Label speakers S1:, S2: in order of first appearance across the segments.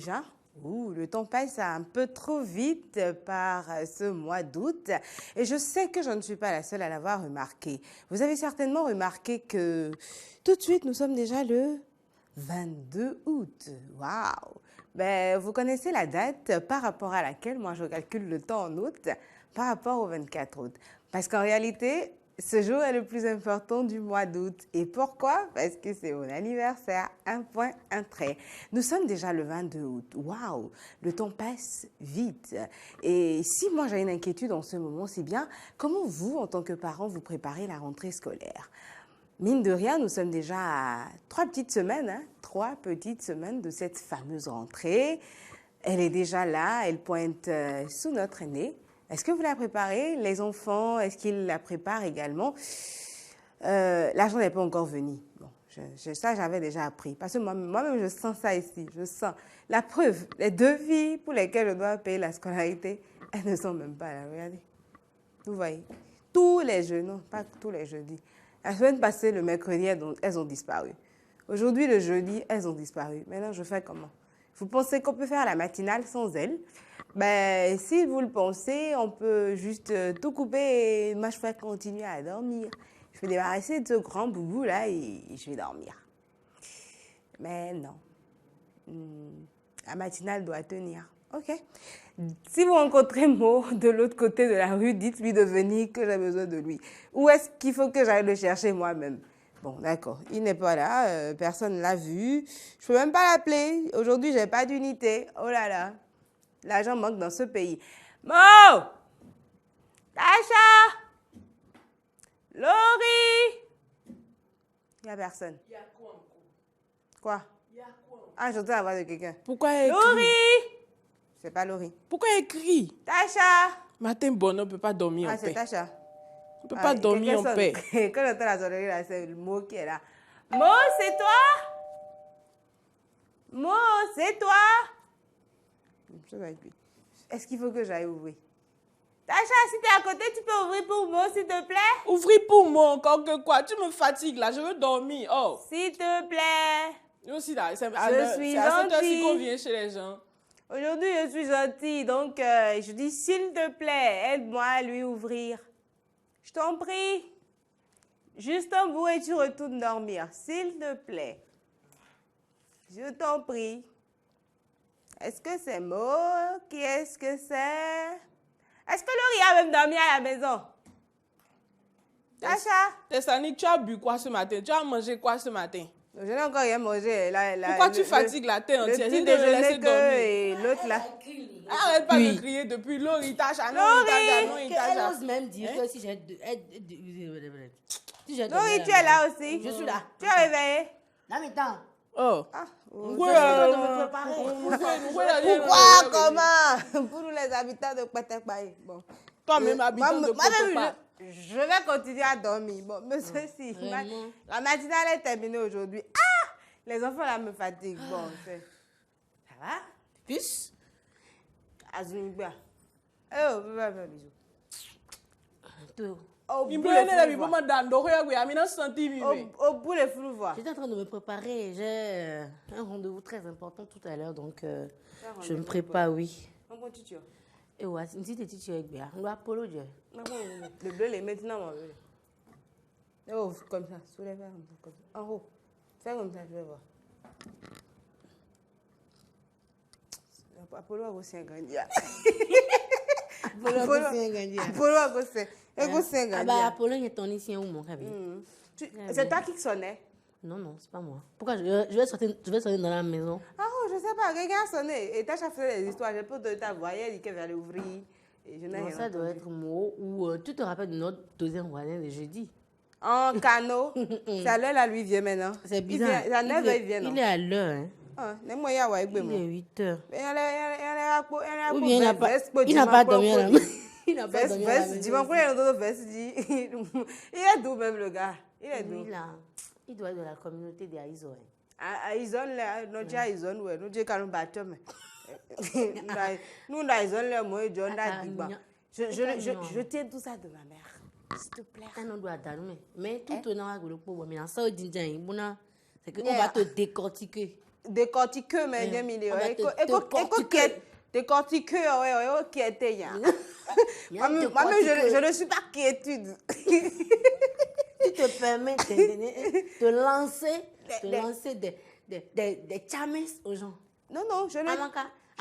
S1: déjà. Ouh, le temps passe un peu trop vite par ce mois d'août et je sais que je ne suis pas la seule à l'avoir remarqué. Vous avez certainement remarqué que tout de suite, nous sommes déjà le 22 août. Waouh! Ben, vous connaissez la date par rapport à laquelle moi je calcule le temps en août par rapport au 24 août. Parce qu'en réalité, ce jour est le plus important du mois d'août. Et pourquoi? Parce que c'est mon anniversaire. Un point, un trait. Nous sommes déjà le 22 août. Waouh! Le temps passe vite. Et si moi j'ai une inquiétude en ce moment, c'est bien comment vous, en tant que parent, vous préparez la rentrée scolaire. Mine de rien, nous sommes déjà à 3 petites semaines de cette fameuse rentrée. Elle est déjà là, elle pointe sous notre nez. Est-ce que vous la préparez? Les enfants, est-ce qu'ils la préparent également? L'argent n'est pas encore venu. Bon, ça, j'avais déjà appris. Parce que moi-même, je sens ça ici. Je sens. La preuve, les devis pour lesquels je dois payer la scolarité, elles ne sont même pas là. Regardez. Vous voyez? Tous les jeudis, non, pas tous les jeudis. La semaine passée, le mercredi, elles ont disparu. Aujourd'hui, le jeudi, elles ont disparu. Maintenant, je fais comment? Vous pensez qu'on peut faire la matinale sans elles? Ben, si vous le pensez, on peut juste tout couper et moi, je vais continuer à dormir. Je vais débarrasser de ce grand boubou là et je vais dormir. Mais non. La matinale doit tenir. OK. Si vous rencontrez Mo de l'autre côté de la rue, dites-lui de venir que j'ai besoin de lui. Ou est-ce qu'il faut que j'aille le chercher moi-même? Bon, d'accord. Il n'est pas là. Personne ne l'a vu. Je peux même pas l'appeler. Aujourd'hui, j'ai pas d'unité. Oh là là. L'argent manque dans ce pays. Mo! Tasha! Laurie! Il n'y a personne.
S2: Il y a quoi encore?
S1: Quoi?
S2: Il y a quoi encore?
S1: Ah, j'entends la voix de quelqu'un.
S2: Pourquoi elle crie?
S1: Laurie! C'est pas Laurie.
S2: Pourquoi elle crie?
S1: Tasha!
S2: Martin Bonneau ne peut pas dormir en
S1: Ah, c'est
S2: paix.
S1: Tasha.
S2: On ne peut pas dormir en paix.
S1: Quand j'entends la sonnerie, là, c'est le mot qui est là. Mo, c'est toi? Mo, c'est toi? Est-ce qu'il faut que j'aille ouvrir? Tasha, si tu es à côté, tu peux ouvrir pour Mo, s'il te plaît?
S2: Ouvrir pour moi encore que quoi? Tu me fatigues là, je veux dormir. Oh.
S1: S'il te plaît.
S2: Nous aussi là, c'est
S1: Je
S2: à
S1: suis
S2: cette heure-ci
S1: gentille.
S2: qu'on vient chez les gens.
S1: Aujourd'hui, je suis gentille, donc je dis s'il te plaît, aide-moi à lui ouvrir. Je t'en prie. Juste un bout et tu retournes dormir, s'il te plaît. Je t'en prie. Est-ce que c'est Mo? Qui est-ce que c'est? Est-ce que Laurie a même dormi à la maison? Tasha?
S2: Tessani, tu as bu quoi ce matin? Tu as mangé quoi ce matin?
S1: Je n'ai encore rien mangé.
S2: Pourquoi tu fatigues la tête entière?
S1: Le petit
S2: Essaye de me laisser
S1: déjeuner
S2: dormir.
S1: et l'autre là.
S2: Arrête pas de crier depuis Laurie, Tasha, non, Tasha, non,
S3: Elle
S2: Tasha.
S3: ose même dire que si j'ai... Si j'ai
S1: Laurie, tu es là aussi?
S3: Je suis là.
S1: Tu es réveillée?
S3: Non, mais attends.
S2: Oh.
S1: Ah,
S3: Je suis en train de me préparer.
S1: pourquoi? Comment? Pour nous les habitants de Patekpaï. Bon.
S2: Toi-même, habitant de Potopa.
S1: Je vais continuer à dormir. Bon, monsieur, si. La matinale est terminée aujourd'hui. Ah! Les enfants là me fatiguent. Bon, c'est. Ça va?
S3: Puce.
S1: Azunigba. Oh, bisous.
S3: Tout.
S1: Au
S2: Il
S1: bout
S2: me
S1: les
S2: donne la vie
S1: flous
S2: pour
S1: voir.
S2: me donner. Il y a 1 centime.
S1: Au bout les flous voir.
S3: J'étais en train de me préparer. J'ai un rendez-vous très important tout à l'heure, donc je me prépare, oui.
S1: On continue.
S3: Et ouais, une petite étude avec Béa. On doit Apollo, Dieu.
S1: Le bleu, les maintenant, mon bleu. Oh, comme ça. Soulève comme ça. En haut. Fais comme ça, je vais voir. Apollo a aussi un gagné.
S3: Apollo a aussi un gagné.
S1: Apollo a aussi un
S3: Ah
S1: gagné.
S3: bah, Apollo est ton ici ou mon cabine?
S1: C'est toi qui sonnais?
S3: Non, c'est pas moi. Pourquoi je vais sortir dans la maison?
S1: Ah, oh, je sais pas, quelqu'un a sonné. Et Tacha faisait des histoires. Je peux te ta voix, elle dit qu'elle va aller ouvrir. Et je n'ai
S3: Non,
S1: rien
S3: ça doit
S1: entendu.
S3: être moi. Ou tu te rappelles de notre deuxième voisin de jeudi?
S1: En canot. C'est à l'heure, là, lui, vient maintenant.
S3: C'est bizarre.
S1: Il vient, à 9h, il vient, non?
S3: Il est à l'heure, hein.
S1: Ah, les moyens, ouais,
S3: Il est 8 heures.
S1: Ou
S3: Ou bien il n'a pas dormi à la maison. Il n'a pas dormi à la maison.
S1: Dis-moi, il est doux même, le gars. Il est doux.
S3: Lui, là, il doit être de la communauté des Aïzo.
S1: Aïzon, là, nous disons Aïzon, ouais, nous disons qu'on bat homme. Nous, Aïzon, là, moi, John, là, je tiens tout ça de ma mère. S'il te plaît.
S3: On doit dormir. Mais tout au long de le pauvre, mais ça, c'est qu'on va te décortiquer.
S1: décortiqueux, mais bien million.
S3: Décortiqueux.
S1: Décortiqueux, ouais, qui était hier. Moi-même, je ne suis pas quiétude.
S3: Tu te permets de lancer des chames aux gens.
S1: Non, je ne...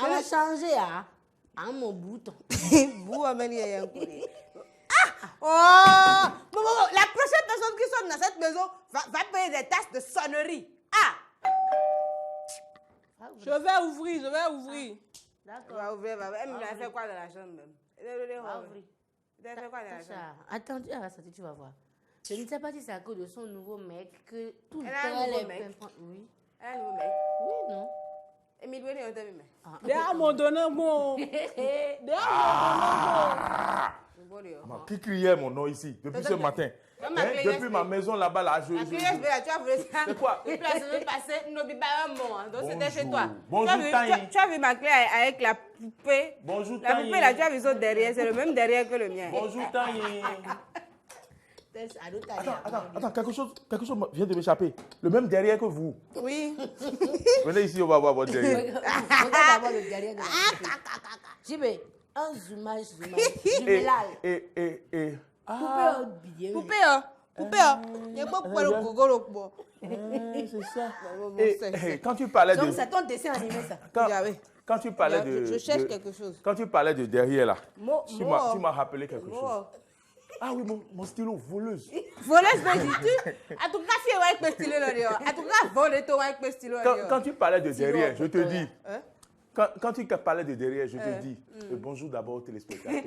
S3: On va changer à mon bouton.
S1: Vous, Amélie, oh! Bon, la prochaine personne qui sonne dans cette maison va payer des tasses de sonnerie. Ah!
S2: Je vais ouvrir.
S3: D'accord.
S1: Elle m'a fait quoi dans la chambre même?
S3: Va ouvrir.
S1: Elle a fait quoi dans la chambre?
S3: Attends, tu vas voir. Je ne sais pas si c'est à cause de son nouveau mec que tout le
S1: Elle a un
S3: temps
S1: nouveau mec?
S3: Oui.
S1: Elle a un nouveau mec?
S3: Oui, non.
S1: Emile, on t'a vu, mais.
S2: Derrière mon donneur, bon.
S4: Qui criait mon nom ici depuis ce matin? Depuis ma maison là-bas, là,
S1: tu as voulu ça.
S4: C'est quoi?
S1: Une place de passer, n'oublie pas un mot. Donc c'était chez toi.
S4: Bonjour, Tanguy.
S1: Tu as vu ma clé avec la poupée?
S4: Bonjour,
S1: La poupée là, tu as vu ça derrière, c'est le même derrière que le mien.
S4: Bonjour, Tanguy. Attends, quelque chose vient de m'échapper. Le même derrière que vous.
S1: Oui.
S4: Venez ici, on va voir votre derrière.
S3: Regarde d'abord le derrière de la Jibé, un zoomage, jumelage.
S1: Poupée, il y a pas de gogoro.
S4: C'est ça. Quand tu parlais de...
S3: Donc c'est ton dessin animé ça.
S4: Quand tu parlais de...
S1: Je cherche quelque chose.
S4: Quand tu parlais de derrière là, tu
S1: Moi.
S4: m'as rappelé quelque chose. Ah oui, mon stylo, voleuse.
S1: Voleuse, mais dis-tu? À tout cas, si avec mes stylos là, à tout cas, voler toi avec mes stylos là.
S4: Quand tu parlais de derrière, je te dis... Quand tu parlais de derrière, je te dis bonjour d'abord aux téléspectateurs.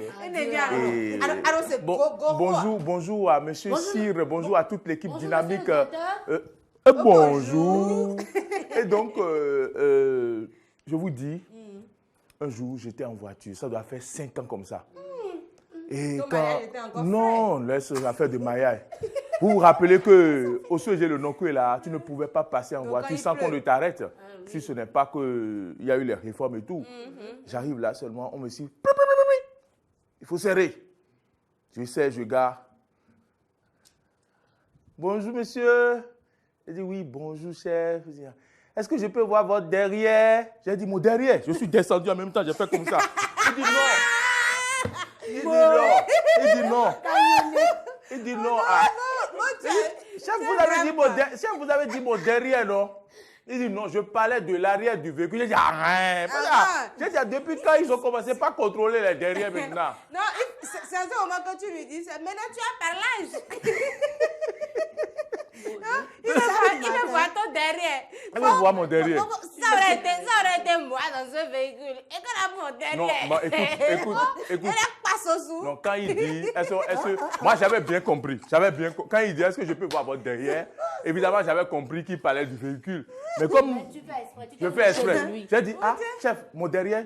S4: Bonjour à Monsieur Cyr, bonjour à toute l'équipe dynamique. Bonjour. Et donc, je vous dis, un jour, j'étais en voiture, ça doit faire 5 ans comme ça. Et
S1: mariage était encore
S4: non, laisse l'affaire de mariage. Vous vous rappelez qu'au sujet le Nokoué là, tu ne pouvais pas passer en voiture sans qu'on ne t'arrête. Si ce n'est pas qu'il y a eu les réformes et tout. J'arrive là seulement, on me dit, il faut serrer. Je serre, je gare. Bonjour monsieur. Il dit oui, bonjour chef. Est-ce que je peux voir votre derrière? J'ai dit mon derrière. Je suis descendu en même temps, j'ai fait comme ça. Il dit non. Il dit non. Il dit non. Chef, vous avez dit mon derrière, non? Il dit non, je parlais de l'arrière du véhicule. J'ai dit arrête. J'ai dit depuis quand ils ont commencé pas à contrôler les derrière maintenant?
S1: Non, c'est à ce moment que tu lui dis, maintenant tu as par l'âge. Il veut voir ton derrière.
S4: Il veut voir mon derrière.
S1: Ça aurait été moi dans ce véhicule. Et quand mon derrière.
S4: Non, écoute.
S1: Elle passe au sous.
S4: Non, quand il dit, moi j'avais bien compris. Quand il dit, est-ce que je peux voir votre derrière? Évidemment, j'avais compris qu'il parlait du véhicule. Mais comme je fais exprès, j'ai dit, ah, chef, mon derrière.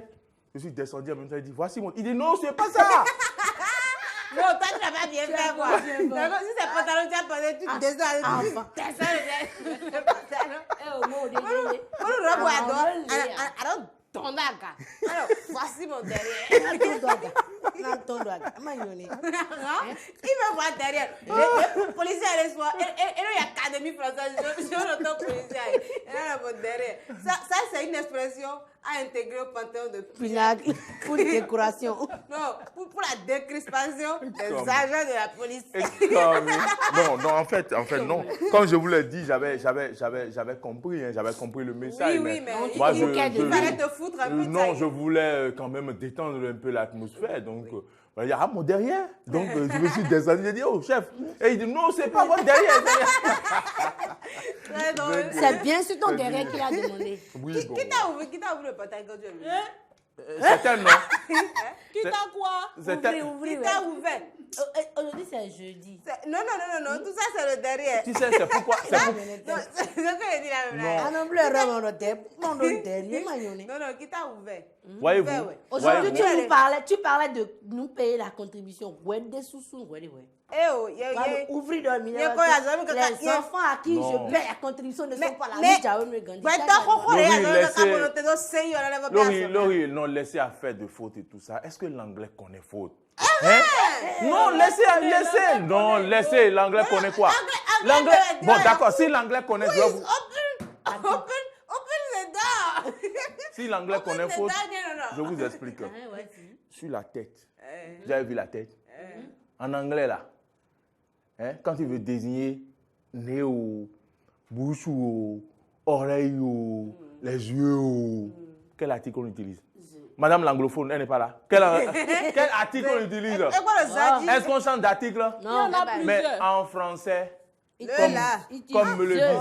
S4: Je suis descendu en même temps, il dit, voici mon... Il dit, non, c'est pas ça.
S1: Non, toi, tu n'as pas bien fait, quoi. D'accord, si c'est pantalon, tu as posé, tu descends. Descends le pantalon. Alors, tondaga. Alors, voici mon derrière. Il me voit derrière. Le policier, elle est soir. Et il y a académie française. Je suis un policier. Elle est mon derrière. Ça, c'est une expression à intégrer au panthéon de
S3: Pinacle pour décoration.
S1: Non, pour la décrispation des agents de la police.
S4: Non, en fait, non. Comme je vous l'ai dit, j'avais compris, hein, j'avais compris le message.
S1: Oui, mais
S4: moi,
S1: il fallait te foutre un peu.
S4: Non, je voulais quand même détendre un peu l'atmosphère. Donc, il y a mon derrière. Donc, je me suis descendu, j'ai dit, oh, chef. Et il dit, non, c'est pas votre derrière.
S3: C'est bien sur ton derrière qu'il a demandé.
S4: Oui, bon.
S1: Qui t'a ouvert le pantalon quand tu as vu?
S4: C'était non.
S2: Qui t'a quoi?
S3: Ouvrir.
S1: Qui t'a ouvert?
S3: Aujourd'hui, c'est jeudi.
S1: Non, tout ça, c'est le derrière.
S4: Tu sais, c'est pourquoi.
S1: C'est ce que j'ai dit la même
S3: Ah non, plus le derrière.
S1: Non, qui t'a ouvert?
S4: Voyez-vous.
S3: Aujourd'hui, tu parlais de nous payer la contribution. Des sous-sous. Ouvrir le les enfants à qui je paie la contribution ne sont pas
S4: là. Laurie, non, laissez à faire de fautes et tout ça. Est-ce que l'anglais connaît faute? Non, laissez. Non, laissez. L'anglais connaît quoi? L'anglais. Bon, d'accord. Si l'anglais connaît,
S1: Open the
S4: Si l'anglais connaît faute,
S1: non.
S4: je vous explique.
S3: Ouais, si.
S4: Sur la tête. Vous avez vu la tête? En anglais, là, hein, quand tu veux désigner nez ou bouche ou oreille ou les yeux, quel article on utilise? Madame l'anglophone, elle n'est pas là. Quel article on utilise? Est-ce qu'on change d'article?
S3: Non,
S2: Il y en a
S3: mais
S4: Mais
S2: plusieurs.
S4: en français,
S1: Là.
S4: comme me le disait,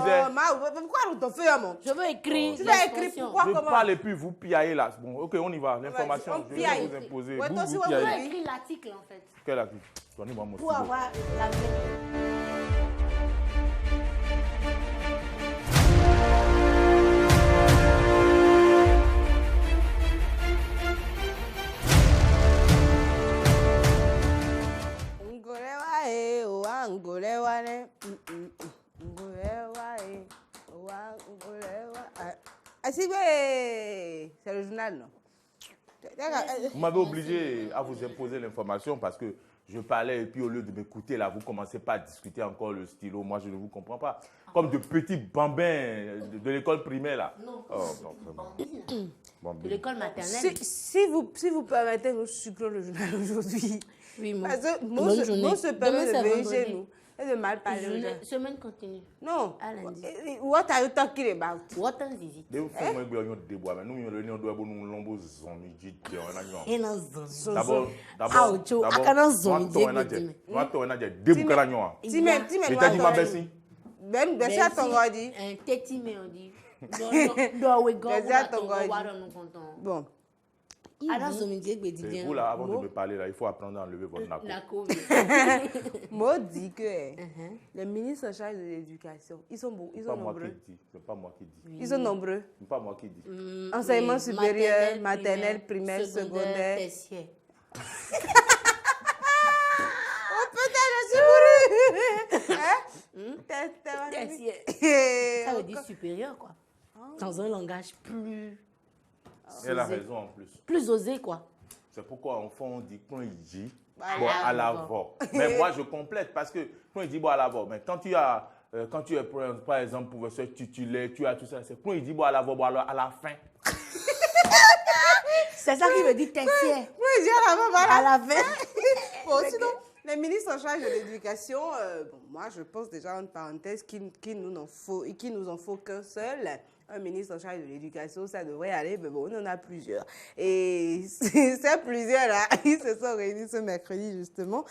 S1: Pourquoi on t'en fait, mon?
S3: je veux écrire.
S1: Tu vas écrire
S3: l'expression.
S1: pourquoi,
S4: je
S1: comment?
S4: parle et puis vous piaillez là. Bon, ok, on y va. L'information,
S1: on
S4: je
S1: piaille.
S4: vais vous imposer.
S1: Ouais, toi aussi,
S4: vous
S1: ouais,
S3: Je veux
S4: piaillez.
S3: écrire l'article en fait.
S4: Quel article? Donnez-moi mon
S3: Pour
S4: stylo.
S3: avoir la vérité.
S1: C'est le journal, non?
S4: Vous m'avez obligé à vous imposer l'information parce que je parlais et puis au lieu de m'écouter là, vous commencez pas à discuter encore le stylo. Moi, je ne vous comprends pas. Comme de petits bambins de l'école primaire là.
S3: Non.
S4: Oh, non, vraiment.
S3: De
S4: Bambins.
S3: l'école maternelle.
S1: Si vous permettez, nous sucrons le journal aujourd'hui.
S3: Oui, moi.
S1: Parce que
S3: Bonne journée.
S1: nous se permet
S3: Demain,
S1: de
S3: c'est
S1: venir chez
S3: vendredi.
S1: nous et de mal parler aux gens.
S3: Semaine continue.
S1: Non.
S3: À lundi.
S1: What are you talking about?
S3: What an visit.
S4: Des fois, moi, je vais déboire. Mais nous, nous devons nous lombo zombie.
S3: Et dans zone.
S4: D'abord,
S3: Aucho, akana zombie,
S4: Dieu
S1: Ben, c'est à ton ordi.
S3: Un téti, mais on dit. Dowe go,
S1: Déjà à ton ordi.
S3: nous content.
S1: Bon.
S3: Ada zombie, Dieu,
S4: Et vous, là, avant de me parler, là, il faut apprendre à enlever votre nako.
S3: La Covid.
S1: Moi, dit que les ministres en charge de l'éducation, ils sont nombreux.
S4: C'est pas moi qui dis.
S1: Ils sont nombreux.
S4: C'est pas moi qui dis.
S1: Enseignement
S3: Oui,
S1: supérieur, maternelle, primaire, secondaire.
S3: tertiaire.
S1: Oh putain, je suis bourrée. Hein?
S3: Tertiaire. Ça veut dire supérieur, quoi. Dans un langage plus
S4: Elle a raison en plus.
S3: plus osé, quoi.
S4: C'est pourquoi en fond on dit quand il dit
S1: Voilà.
S4: bon, à l'avant. Mais moi je complète parce que quand il dit bon à l'avant, mais quand tu es par exemple professeur titulaire, tu as tout ça, c'est quand il dit bon à l'avant, bon à la fin.
S3: C'est ça qui veut dire tertiaire.
S1: Oui, j'ai la main, voilà.
S3: À la fin.
S1: Bon, sinon, les ministres en charge de l'éducation, moi, je pense déjà en parenthèse qu'il nous en faut qu'un seul. Un ministre en charge de l'éducation, ça devrait aller, mais bon, on en a plusieurs. Et ces plusieurs-là, ils se sont réunis ce mercredi, justement,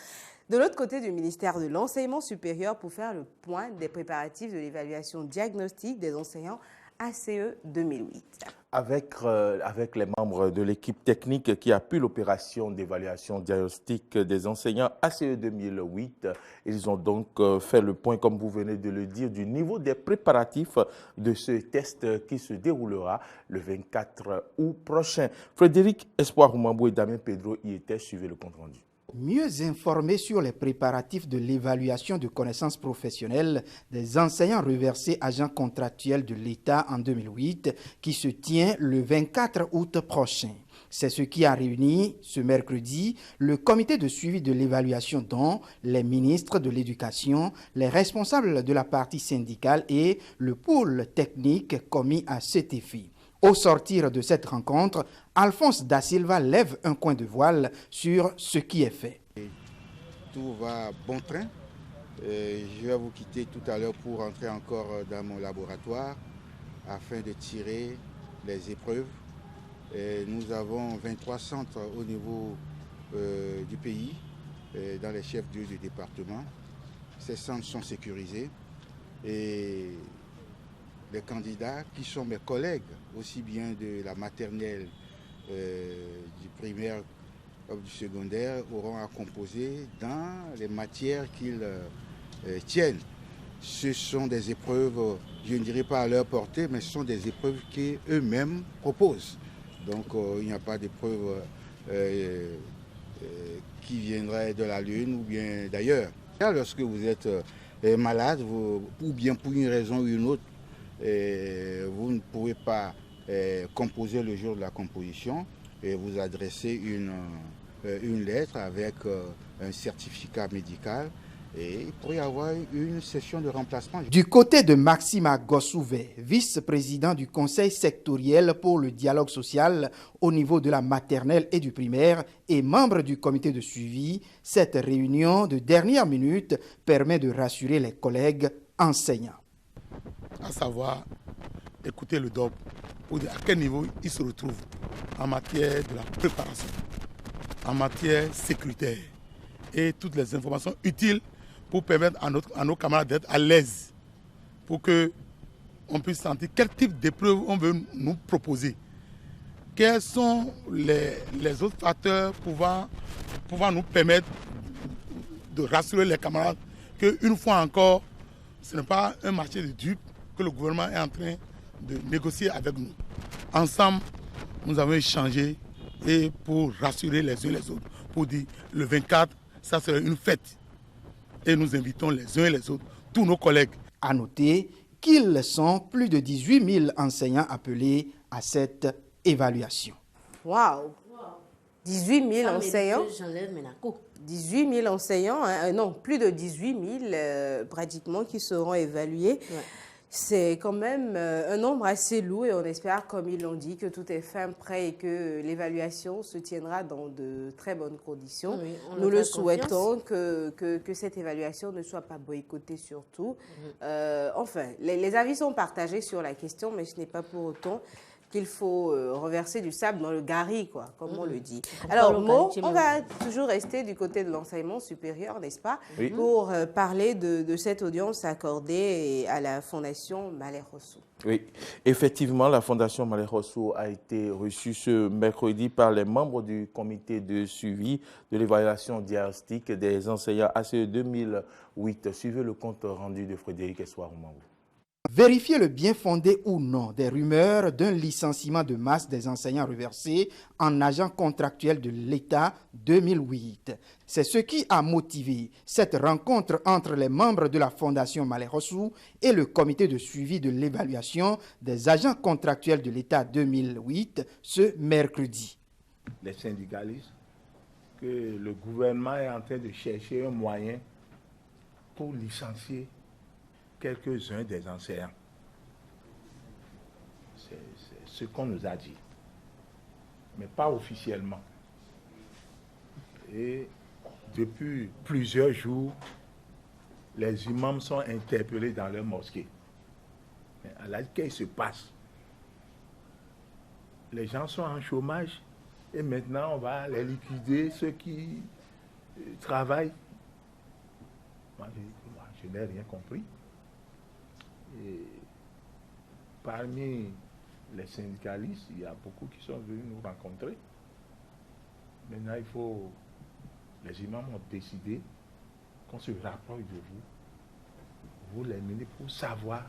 S1: de l'autre côté du ministère de l'Enseignement supérieur pour faire le point des préparatifs de l'évaluation diagnostique des enseignants ACE 2008.
S4: Avec les membres de l'équipe technique qui appuie l'opération d'évaluation diagnostique des enseignants ACE 2008, ils ont donc fait le point, comme vous venez de le dire, du niveau des préparatifs de ce test qui se déroulera le 24 août prochain. Frédéric Espoir Oumambou et Damien Pedro y étaient, suivez le compte rendu.
S5: Mieux informés sur les préparatifs de l'évaluation de connaissances professionnelles des enseignants reversés agents contractuels de l'État en 2008 qui se tient le 24 août prochain. C'est ce qui a réuni ce mercredi le comité de suivi de l'évaluation dont les ministres de l'Éducation, les responsables de la partie syndicale et le pôle technique commis à cet effet. Au sortir de cette rencontre, Alphonse Da Silva lève un coin de voile sur ce qui est fait.
S6: Tout va bon train. Je vais vous quitter tout à l'heure pour entrer encore dans mon laboratoire afin de tirer les épreuves. Nous avons 23 centres au niveau du pays, dans les chefs-lieux du département. Ces centres sont sécurisés et les candidats qui sont mes collègues, aussi bien de la maternelle, du primaire comme du secondaire, auront à composer dans les matières qu'ils tiennent. Ce sont des épreuves, je ne dirais pas à leur portée, mais ce sont des épreuves qu'eux-mêmes proposent. Donc il n'y a pas d'épreuve qui viendrait de la Lune ou bien d'ailleurs. Lorsque vous êtes malade, ou bien pour une raison ou une autre, vous ne pouvez pas composer le jour de la composition et vous adressez une lettre avec un certificat médical et il pourrait y avoir une session de remplacement.
S5: Du côté de Maxime Gossouvet, vice-président du Conseil sectoriel pour le dialogue social au niveau de la maternelle et du primaire et membre du comité de suivi, cette réunion de dernière minute permet de rassurer les collègues enseignants.
S7: À savoir, écouter le DOP pour dire à quel niveau il se retrouve en matière de la préparation, en matière sécuritaire et toutes les informations utiles pour permettre à nos camarades d'être à l'aise, pour qu'on puisse sentir quel type d'épreuve on veut nous proposer. Quels sont les autres facteurs pouvant nous permettre de rassurer les camarades qu'une fois encore, ce n'est pas un marché de dupes que le gouvernement est en train de négocier avec nous. Ensemble, nous avons échangé et pour rassurer les uns les autres, pour dire le 24, ça serait une fête. Et nous invitons les uns et les autres, tous nos collègues.
S5: À noter qu'ils sont plus de 18 000 enseignants appelés à cette évaluation.
S1: Waouh! 18 000 enseignants.
S3: J'enlève mes nacos.
S1: 18 000 enseignants, hein, non, plus de 18 000 pratiquement qui seront évalués.
S3: Ouais.
S1: C'est quand même un nombre assez lourd et on espère, comme ils l'ont dit, que tout est fin prêt et que l'évaluation se tiendra dans de très bonnes conditions.
S3: Oui,
S1: nous le souhaitons que cette évaluation ne soit pas boycottée surtout. Enfin, les avis sont partagés sur la question, mais ce n'est pas pour autant qu'il faut renverser du sable dans le gari, quoi, comme on le dit. Alors, Mo, on va toujours rester du côté de l'enseignement supérieur, n'est-ce pas,
S4: Oui.
S1: pour parler de cette audience accordée à la Fondation Malher Rossou.
S4: Oui, effectivement, la Fondation Malher Rossou a été reçue ce mercredi par les membres du comité de suivi de l'évaluation diagnostique des enseignants ACE 2008. Suivez le compte rendu de Frédéric Essoir-Oumangou.
S5: Vérifier le bien fondé ou non des rumeurs d'un licenciement de masse des enseignants reversés en agents contractuels de l'État 2008. C'est ce qui a motivé cette rencontre entre les membres de la Fondation Malher Rossou et le comité de suivi de l'évaluation des agents contractuels de l'État 2008 ce mercredi.
S8: Les syndicalistes, que le gouvernement est en train de chercher un moyen pour licencier quelques-uns des enseignants. C'est ce qu'on nous a dit, mais pas officiellement. Et depuis plusieurs jours, les imams sont interpellés dans leur mosquée. Mais à la qu'est-ce qui se passe? Les gens sont en chômage et maintenant on va les liquider, ceux qui travaillent. Moi, je n'ai rien compris. Et parmi les syndicalistes, il y a beaucoup qui sont venus nous rencontrer. Maintenant, les imams ont décidé qu'on se rapproche de vous les ministres, pour savoir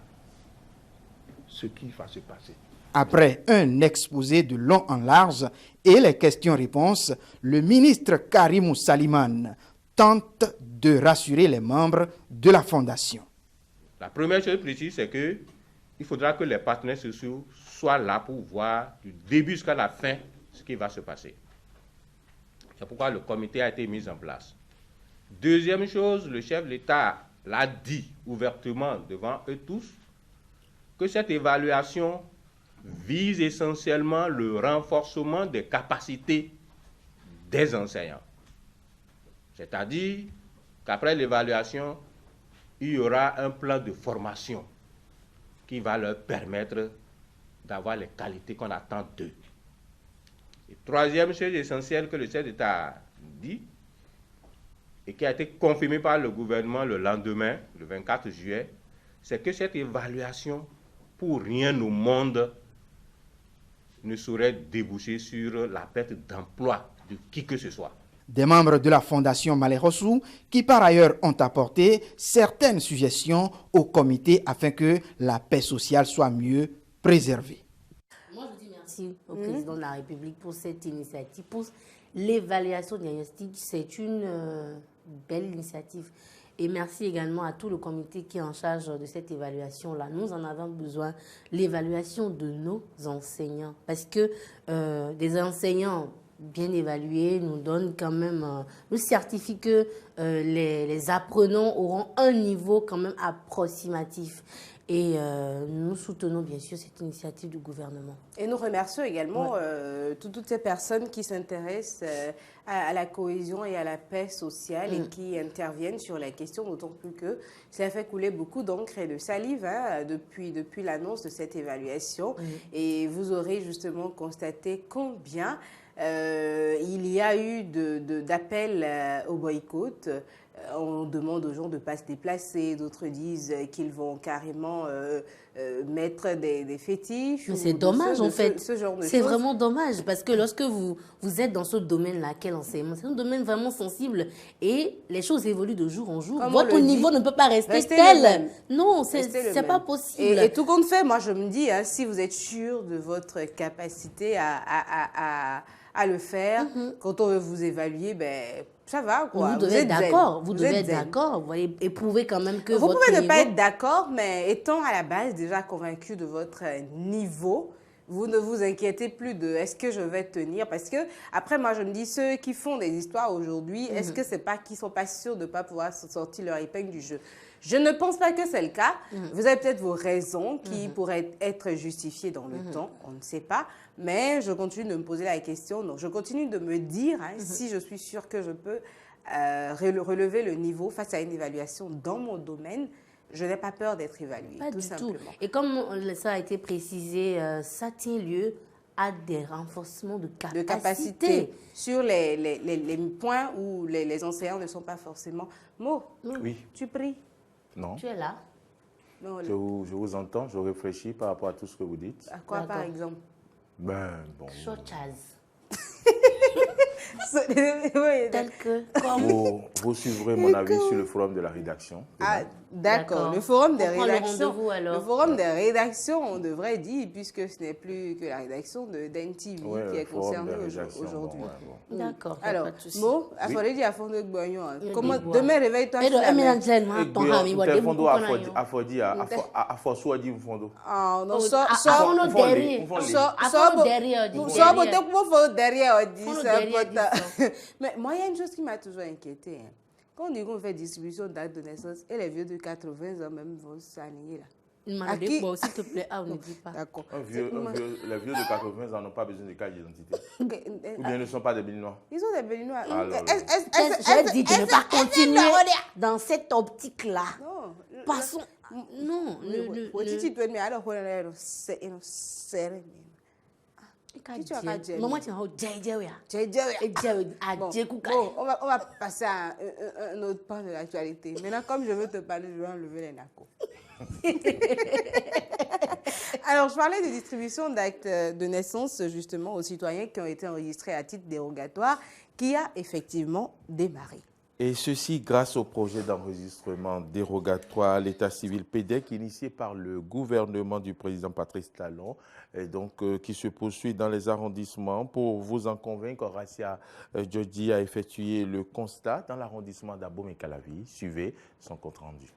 S8: ce qui va se passer.
S5: Après un exposé de long en large et les questions-réponses, le ministre Karimou Saliman tente de rassurer les membres de la Fondation.
S9: La première chose précise, c'est qu'il faudra que les partenaires sociaux soient là pour voir du début jusqu'à la fin ce qui va se passer. C'est pourquoi le comité a été mis en place. Deuxième chose, le chef de l'État l'a dit ouvertement devant eux tous, que cette évaluation vise essentiellement le renforcement des capacités des enseignants. C'est-à-dire qu'après l'évaluation, il y aura un plan de formation qui va leur permettre d'avoir les qualités qu'on attend d'eux. Et troisième chose essentielle que le chef d'État a dit, et qui a été confirmée par le gouvernement le lendemain, le 24 juillet, c'est que cette évaluation, pour rien au monde, ne saurait déboucher sur la perte d'emploi de qui que ce soit.
S5: Des membres de la Fondation Malher Rossou qui par ailleurs ont apporté certaines suggestions au comité afin que la paix sociale soit mieux préservée.
S3: Moi, je dis merci au président de la République pour cette initiative, pour l'évaluation diagnostique. C'est une belle initiative. Et merci également à tout le comité qui est en charge de cette évaluation-là. Nous en avons besoin, l'évaluation de nos enseignants. Parce que des enseignants bien évalué, nous donne quand même, nous certifie que les apprenants auront un niveau quand même approximatif. Et nous soutenons bien sûr cette initiative du gouvernement.
S1: Et nous remercions également toutes ces personnes qui s'intéressent à la cohésion et à la paix sociale et qui interviennent sur la question, d'autant plus que ça fait couler beaucoup d'encre et de salive depuis l'annonce de cette évaluation. Et vous aurez justement constaté combien il y a eu d'appels au boycott. On demande aux gens de ne pas se déplacer, d'autres disent qu'ils vont carrément mettre des fétiches.
S3: Mais c'est dommage en fait, c'est vraiment dommage parce que lorsque vous êtes dans ce domaine-là, quel enseignement, c'est un domaine vraiment sensible et les choses évoluent de jour en jour. Votre niveau ne peut pas rester tel. Non, c'est pas possible.
S1: Et tout compte fait, moi je me dis, hein, si vous êtes sûr de votre capacité à le faire, quand on veut vous évaluer, ben ça va quoi.
S3: Vous devez être d'accord, vous devez être d'accord, vous allez éprouver quand même que
S1: vous
S3: votre
S1: pouvez ne
S3: niveau...
S1: pas être d'accord, mais étant à la base déjà convaincu de votre niveau, vous ne vous inquiétez plus de est-ce que je vais tenir, parce que après moi je me dis ceux qui font des histoires aujourd'hui, est-ce que c'est pas qu'ils sont pas sûrs de pas pouvoir sortir leur épingle du jeu? Je ne pense pas que c'est le cas. Vous avez peut-être vos raisons qui pourraient être justifiées dans le temps, on ne sait pas. Mais je continue de me poser la question. Donc, je continue de me dire si je suis sûre que je peux relever le niveau face à une évaluation dans mon domaine. Je n'ai pas peur d'être évaluée, tout simplement.
S3: Et comme ça a été précisé, ça tient lieu à des renforcements de capacité.
S1: Sur les points où les enseignants ne sont pas forcément...
S4: Oui.
S1: Tu pries?
S4: Non.
S3: Tu es là?
S1: Non,
S4: je vous entends, je réfléchis par rapport à tout ce que vous dites.
S1: À quoi, par exemple?
S4: Ben, bon...
S3: Tel que, comme...
S4: Vous suivrez mon avis sur le forum de la rédaction.
S1: Ah, d'accord. Le forum des rédactions.
S3: Le
S1: forum des rédactions, on devrait dire, puisque ce n'est plus que la rédaction de d'NTV qui est concernée aujourd'hui.
S3: D'accord.
S1: Alors, Mo, il fallait dire à fond de Gouagnon. Comment demain réveille-toi sur la mer.
S4: À force, on dit fondo.
S1: Ah, non, mais moi, il y a une chose qui m'a toujours inquiétée. Quand on dit qu'on fait distribution d'actes de naissance, et les vieux de 80 ans même vont s'aligner là.
S3: S'il te plaît, on ne dit pas.
S1: D'accord.
S4: Les vieux de 80 ans n'ont pas besoin de carte d'identité. Ou bien ils ne sont pas des Béninois.
S1: Ils sont des Béninois.
S3: Je dis de ne pas continuer dans cette optique-là. Non. Passons. Non.
S1: On va passer à un autre point de l'actualité. Maintenant, comme je veux te parler, je vais enlever les nacos. Alors, je parlais de distribution d'actes de naissance, justement, aux citoyens qui ont été enregistrés à titre dérogatoire, qui a effectivement démarré.
S4: Et ceci grâce au projet d'enregistrement dérogatoire à l'état civil PEDEC initié par le gouvernement du président Patrice Talon, et donc qui se poursuit dans les arrondissements. Pour vous en convaincre, Horatia Djodji a effectué le constat dans l'arrondissement d'Abomey-Calavi. Suivez son compte rendu.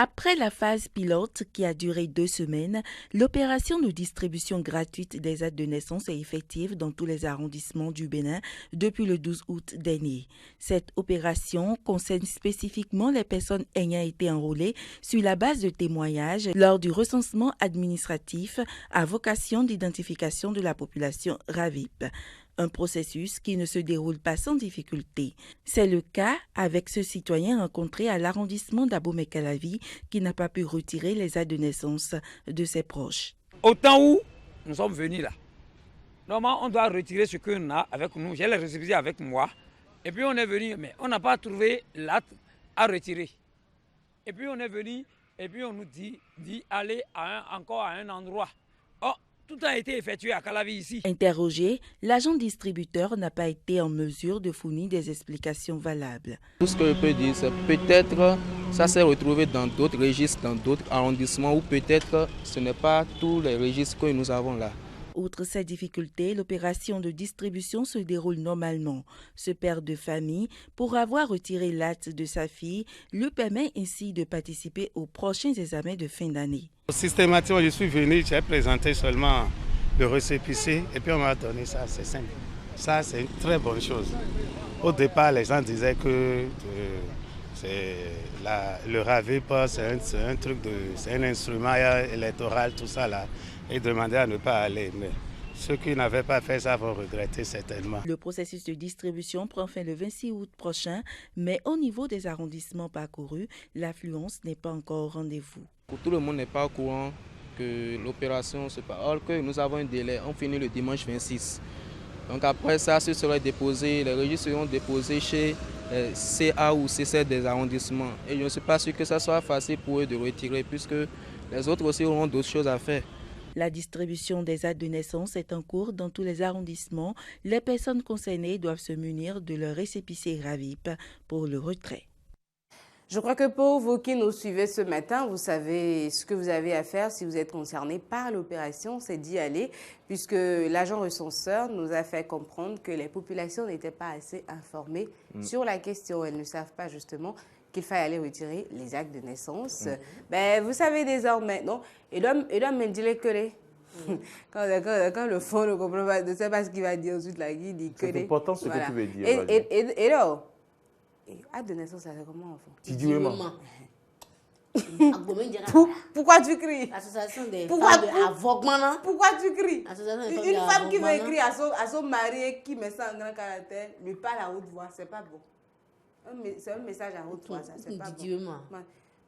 S10: Après la phase pilote qui a duré 2 semaines, l'opération de distribution gratuite des actes de naissance est effective dans tous les arrondissements du Bénin depuis le 12 août dernier. Cette opération concerne spécifiquement les personnes ayant été enrôlées sur la base de témoignages lors du recensement administratif à vocation d'identification de la population RAVIP. Un processus qui ne se déroule pas sans difficulté. C'est le cas avec ce citoyen rencontré à l'arrondissement d'Abomey-Calavi qui n'a pas pu retirer les actes de naissance de ses proches.
S11: Au temps où nous sommes venus là, normalement on doit retirer ce qu'on a avec nous. J'ai les récépissés avec moi. Et puis on est venu, mais on n'a pas trouvé l'acte à retirer. Et puis on est venu, et puis on nous dit aller encore à un endroit. Oh, tout a été effectué à Calavi ici.
S10: Interrogé, l'agent distributeur n'a pas été en mesure de fournir des explications valables.
S12: Tout ce que je peux dire, c'est peut-être ça s'est retrouvé dans d'autres registres, dans d'autres arrondissements, ou peut-être ce n'est pas tous les registres que nous avons là.
S10: Outre ces difficultés, l'opération de distribution se déroule normalement. Ce père de famille, pour avoir retiré l'acte de sa fille, lui permet ainsi de participer aux prochains examens de fin d'année.
S7: Systématiquement, je suis venu, j'ai présenté seulement le récépissé et puis on m'a donné ça, c'est simple.
S13: Ça, c'est une très bonne chose. Au départ, les gens disaient que le RAVIP, c'est un truc c'est un instrument électoral, tout ça là. Ils demandaient à ne pas aller. Mais ceux qui n'avaient pas fait ça vont regretter certainement.
S10: Le processus de distribution prend fin le 26 août prochain, mais au niveau des arrondissements parcourus, l'affluence n'est pas encore au rendez-vous.
S12: Tout le monde n'est pas au courant que l'opération se passe. Or que nous avons un délai, on finit le dimanche 26. Donc après ça, ce sera déposé, les registres seront déposés chez CA ou C7 des arrondissements. Et je ne suis pas sûr que ça soit facile pour eux de retirer, puisque les autres aussi auront d'autres choses à faire.
S10: La distribution des actes de naissance est en cours dans tous les arrondissements. Les personnes concernées doivent se munir de leur récépissé RAVIP pour le retrait.
S1: Je crois que pour vous qui nous suivez ce matin, vous savez ce que vous avez à faire si vous êtes concerné par l'opération, c'est d'y aller, puisque l'agent recenseur nous a fait comprendre que les populations n'étaient pas assez informées sur la question. Elles ne savent pas justement qu'il faille aller retirer les actes de naissance. Ben, vous savez désormais, non? Et l'homme me dit que les... Quand le fond ne comprend pas, ne sait pas ce qu'il va dire ensuite, là, il dit que les...
S4: C'est important ce que tu veux dire.
S1: Et là, acte de naissance, ça fait comment, enfant?
S3: Tidiouement.
S1: Pourquoi tu cries?
S3: L'association des femmes d'aveuglement, non?
S1: Pourquoi tu cries?
S3: Une
S1: femme qui veut écrire à son mari et qui met ça en grand caractère, lui parle à haute voix, c'est pas bon. C'est un message à haute voix, ça, c'est pas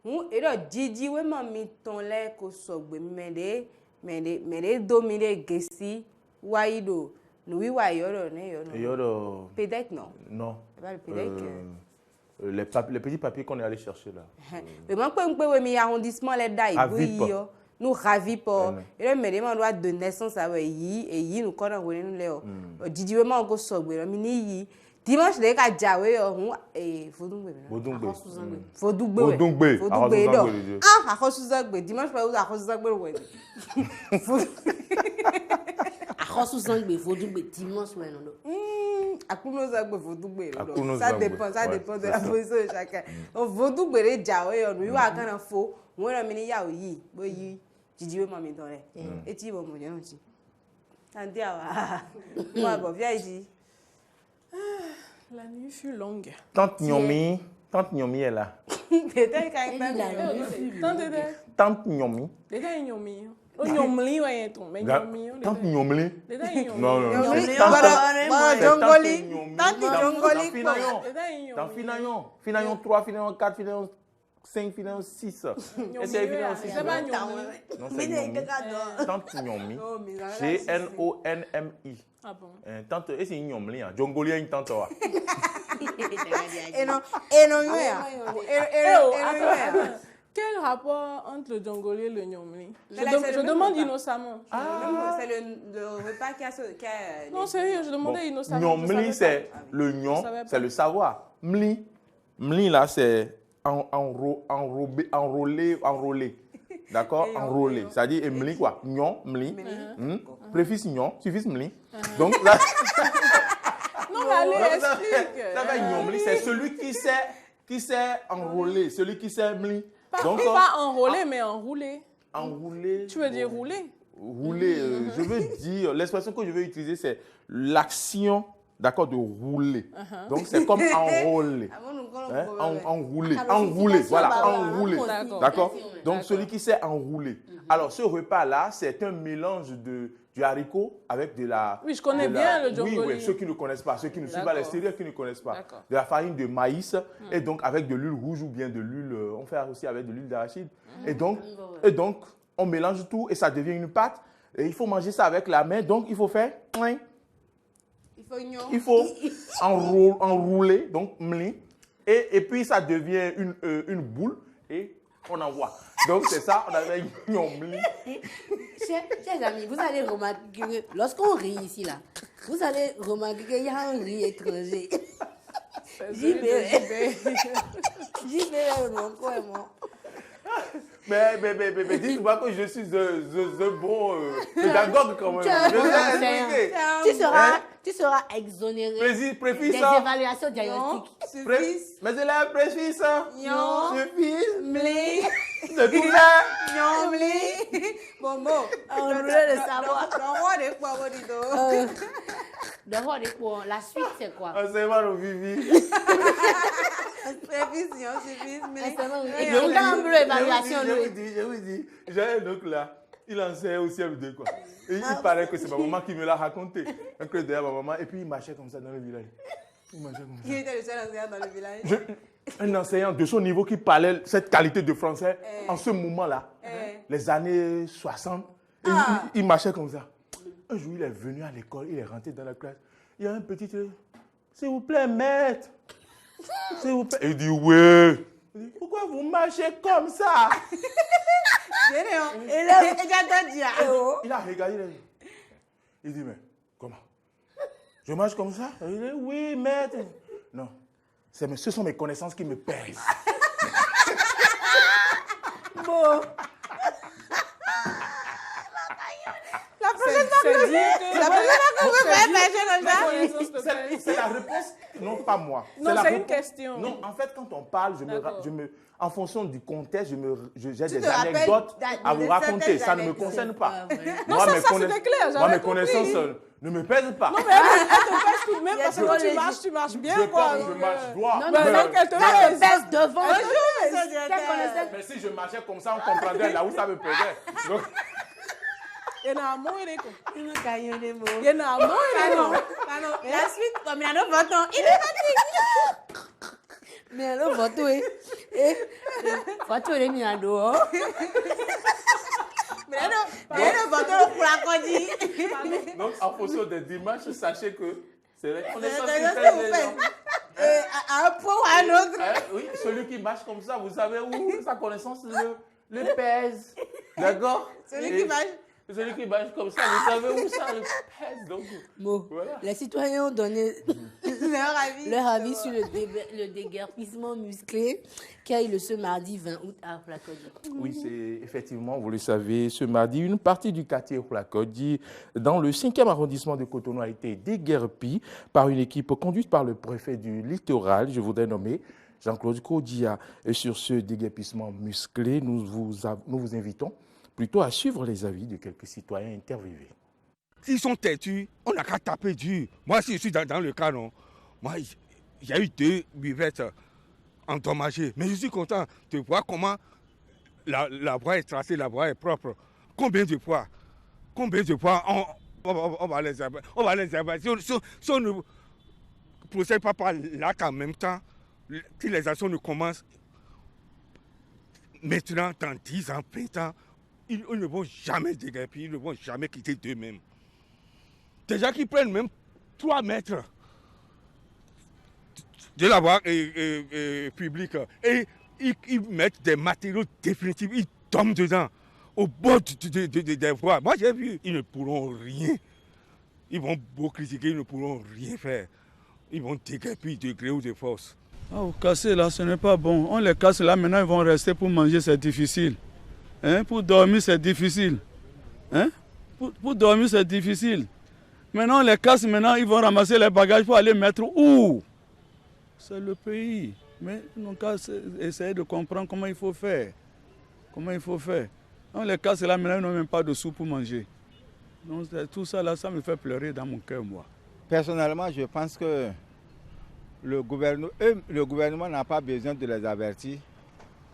S1: bon. Et là, Didi, oui, maman, ton lait, qu'on soit, mais des dominés, gessi, waïdo, nous, waïdo, non? Pédec, non?
S4: Non.
S1: C'est pas le pédec.
S4: Les petits papiers qu'on est allé chercher là.
S1: Mais moi, quand on peut arrondissement, les dailles, nous RAVIP. Et là, mais demande loi de naissance avec yi et yi nous connaissons nous léo. Didi vraiment encore sobre, mais ni dimanche les gars jawe et Vodungbe. Ah, Akosuzagbe. Dimanche pas où Akosuzagbe ouais.
S3: Akosuzagbe Vodungbe dimanche ouais non.
S1: Akunozagbe Vodungbe. Ça dépend de la position de chacun. Donc Vodungbe les jawe nous wa kana fo, moi la mini ya yi, boyi. Didi vraiment mi donné. Et tu vas mon yanti. Tandis à moi bon viens ici.
S2: La nuit fut longue.
S4: Tante Nyomi est là. Tante Nyomi. Tante Nyomi. Non. Tante Finayon 3, Finayon 4, Finayon 5, Finayon 6. C'est Finayon 6. Non, c'est Tante Nyomi. GNONMI.
S2: Ah bon?
S4: Tante, et c'est une Nyomi. Djongoli a une tante.
S1: Et non,
S2: quel rapport entre le Djongoli et le Nyomli? Je demande innocemment.
S1: C'est le repas qui a...
S2: Non, sérieux, je demandais innocemment.
S4: Nyomli, c'est le nyon, c'est le savoir. Mli, là, c'est enrôlé. D'accord? Enrôlé. C'est-à-dire, mli, quoi? Nyon, mli. Préfixe nyon, suffixe mli. Donc, là...
S2: Non, mais allez, explique.
S4: Ça va, nyomli, c'est celui qui sait enrôler, celui qui sait mli.
S2: Pas enrôler, mais enrouler.
S4: Enrouler.
S2: Tu veux dire rouler?
S4: Rouler, je veux dire, l'expression que je veux utiliser, c'est l'action, d'accord, de rouler. Donc, c'est comme enrôler. Enrouler, voilà, enrouler. D'accord? Donc, celui qui sait enrouler. Alors, ce repas-là, c'est un mélange du haricot avec de la...
S2: Oui, je connais bien le djongoli.
S4: Oui, ceux qui ne connaissent pas, ceux qui ne suivent pas l'extérieur, qui ne connaissent pas. De la farine de maïs et donc avec de l'huile rouge ou bien de l'huile... On fait aussi avec de l'huile d'arachide. Et donc, on mélange tout et ça devient une pâte. Et il faut manger ça avec la main. Donc, il faut faire... Il faut enrouler, donc mli. Et puis, ça devient une boule et on envoie. Donc, c'est ça, on avait une mli.
S3: Chers amis, vous allez remarquer que lorsqu'on rit ici, là, vous allez remarquer qu'il y a un riz étranger. J'y vais, mon quoi, moi.
S4: Mais dites-moi que je suis un bon pédagogue quand même.
S3: Tu seras tu seras exonéré des évaluations diagnostiques.
S4: Mais c'est la préfixe.
S1: Non.
S4: Suffise.
S1: Mli.
S4: De tout faire.
S1: Non, mli. Bobo.
S3: On voulait le savoir. La suite, c'est quoi?
S4: C'est mal au vivi.
S1: Prévision, suffise, mli.
S4: Je vous dis, j'ai un oncle là. Il enseignait au CM2 quoi. Et il paraît que c'est ma maman qui me l'a raconté. Un peu derrière ma maman. Et puis il marchait comme ça dans le village. Il marchait comme ça.
S1: Qui était le seul enseignant dans le village?
S4: Un enseignant de son niveau qui parlait cette qualité de français en ce moment-là, les années 60. Il marchait comme ça. Un jour, il est venu à l'école, il est rentré dans la classe. Il y a un petit... S'il vous plaît, maître. S'il vous plaît. Il dit, oui. Il dit, pourquoi vous marchez comme ça? Il a regardé. Il dit, mais comment? Je marche comme ça? Il dit, oui, maître. Non, ce sont mes connaissances qui me pèsent.
S1: Bon. La prochaine fois qu'on veut faire marcher comme ça.
S4: C'est la réponse, non pas moi.
S2: Non, c'est une question.
S4: Non, en fait, quand on parle, en fonction du contexte, j'ai des anecdotes à vous raconter. Ça ne me concerne pas.
S2: Non, ça c'était clair.
S4: Moi, mes connaissances ne me pèsent pas.
S2: Non, mais elle te pèse tout de même parce que quand tu marches bien.
S4: Je pense que je marche droit.
S3: Non, mais donc elle te pèse devant.
S4: Mais si je marchais comme ça, on comprendrait là où ça me pesait. Donc...
S2: Il y en a un mot, il est quoi?
S1: Il y en a un mot.
S2: Il y en a un mot, il est non.
S1: La suite, comme il y en a un votant, il est fatigué.
S3: Mais alors, voto est... Voto est mis en dehors.
S1: Mais il y a un votant pour la codie.
S4: Donc, en fonction des dimanches, sachez que c'est la connaissance qui
S1: pèse
S4: pèse les gens.
S1: À un point ou à un autre.
S4: Oui, celui qui marche comme ça, vous savez où sa connaissance le pèse. D'accord?
S1: Celui qui marche
S4: comme ça, vous savez où ça le pèse. Donc,
S3: voilà. Les citoyens ont donné leur avis sur le déguerpissement musclé qui a eu lieu ce mardi 20 août à Flakodi.
S4: Oui, c'est effectivement, vous le savez, ce mardi, une partie du quartier Flakodi, dans le 5e arrondissement de Cotonou, a été déguerpie par une équipe conduite par le préfet du littoral, je voudrais nommer Jean-Claude Kodia. Et sur ce déguerpissement musclé, nous vous invitons plutôt à suivre les avis de quelques citoyens interviewés.
S7: S'ils sont têtus, on n'a qu'à taper dur. Moi, si je suis dans le cas, non. Moi, il y a eu 2 buvettes endommagées. Mais je suis content de voir comment la voie est tracée, la voie est propre. Combien de fois on va les abattre. Si on ne procède pas par l'acte en même temps, si les actions ne commencent maintenant, dans 10 ans, 20 ans, ils ne vont jamais déguerpir, ils ne vont jamais quitter d'eux-mêmes. Des gens qui prennent même 3 mètres de la voie publique et ils mettent des matériaux définitifs, ils tombent dedans, au bord des voies. Moi j'ai vu, ils ne pourront rien. Ils vont beau critiquer, ils ne pourront rien faire. Ils vont déguerpir de gré ou de force.
S14: Casser là, ce n'est pas bon. On les casse là, maintenant ils vont rester pour manger, c'est difficile. Pour dormir, c'est difficile. Pour dormir, c'est difficile. Maintenant, on les casse, maintenant, ils vont ramasser les bagages pour aller mettre où? C'est le pays. Mais ils n'ont qu'à essayer de comprendre comment il faut faire. On les casse là, maintenant, ils n'ont même pas de sous pour manger. Donc, tout ça, là, ça me fait pleurer dans mon cœur, moi.
S6: Personnellement, je pense que le gouvernement n'a pas besoin de les avertir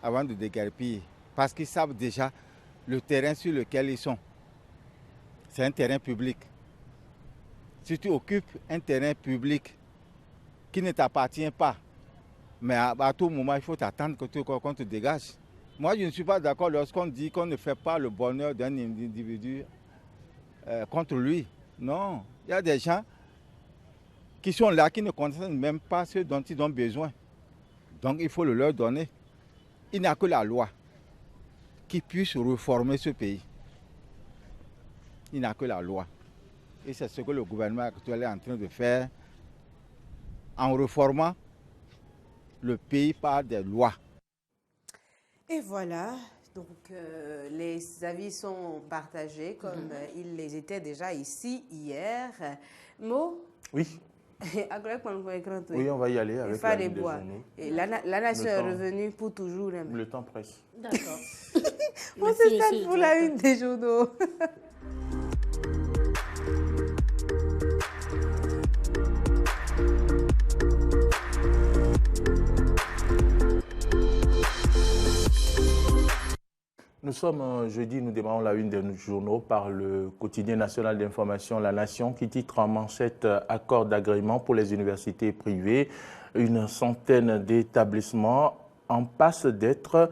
S6: avant de déguerpir. Parce qu'ils savent déjà le terrain sur lequel ils sont. C'est un terrain public. Si tu occupes un terrain public qui ne t'appartient pas, mais à tout moment, il faut t'attendre qu'on te dégage. Moi, je ne suis pas d'accord lorsqu'on dit qu'on ne fait pas le bonheur d'un individu contre lui. Non, il y a des gens qui sont là, qui ne concernent même pas ce dont ils ont besoin. Donc, il faut le leur donner. Il n'y a que la loi qui puisse réformer ce pays. Il n'y a que la loi. Et c'est ce que le gouvernement actuel est en train de faire en réformant le pays par des lois.
S1: Et voilà, donc les avis sont partagés comme ils les étaient déjà ici hier. Mo,
S4: Oui.
S1: Oui,
S4: on va y aller avec la
S1: des bois. Et la nation est revenue pour toujours.
S4: Le temps presse.
S3: D'accord.
S1: On se stade pour la une des journaux.
S4: Nous sommes jeudi, nous démarrons la une des journaux par le quotidien national d'information La Nation qui titre en manchette « Accord d'agrément pour les universités privées ». Une centaine d'établissements en passe d'être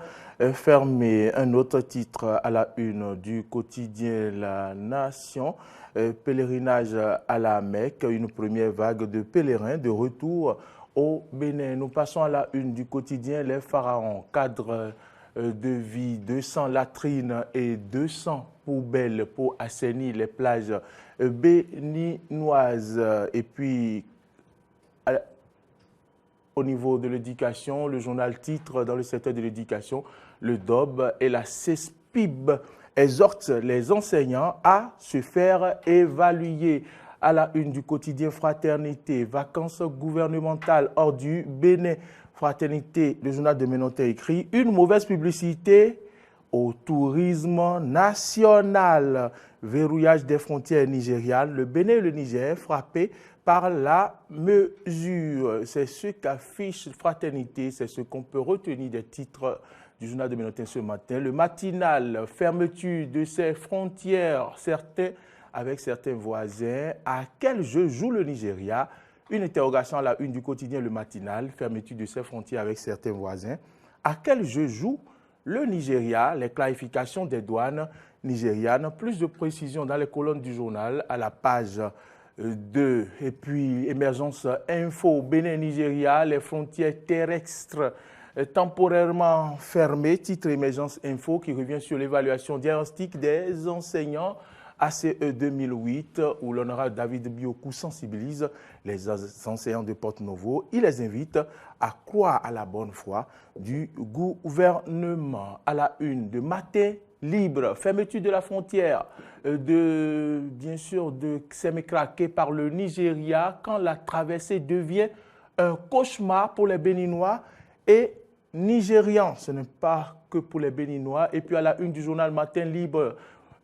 S4: fermés. Un autre titre à la une du quotidien La Nation, pèlerinage à la Mecque, une première vague de pèlerins de retour au Bénin. Nous passons à la une du quotidien Les Pharaons, cadre de vie, 200 latrines et 200 poubelles pour assainir les plages béninoises. Et puis, au niveau de l'éducation, le journal titre dans le secteur de l'éducation, le DOB et la CESPIB exhortent les enseignants à se faire évaluer. À la une du quotidien Fraternité, vacances gouvernementales hors du Bénin. Fraternité, le journal de Ménoté écrit « Une mauvaise publicité au tourisme national ». Verrouillage des frontières nigérianes, le Bénin et le Niger frappés par la mesure. C'est ce qu'affiche Fraternité, c'est ce qu'on peut retenir des titres du journal de Ménoté ce matin. Le matinal, fermeture de ses frontières, avec certains voisins. À quel jeu joue le Nigeria ? Une interrogation à la une du quotidien Le Matinal, fermeture de ses frontières avec certains voisins. À quel jeu joue le Nigeria? Les clarifications des douanes nigérianes. Plus de précisions dans les colonnes du journal à la page 2. Et puis, émergence info, Bénin-Nigeria, les frontières terrestres temporairement fermées. Titre émergence info qui revient sur l'évaluation diagnostique des enseignants. ACE 2008, où l'honorable David Biokou sensibilise les enseignants de Porto-Novo. Il les invite à croire à la bonne foi du gouvernement. À la une de Matin Libre, fermeture de la frontière, bien sûr, de Sémécraqué par le Nigeria quand la traversée devient un cauchemar pour les Béninois et Nigérians. Ce n'est pas que pour les Béninois. Et puis à la une du journal Matin Libre,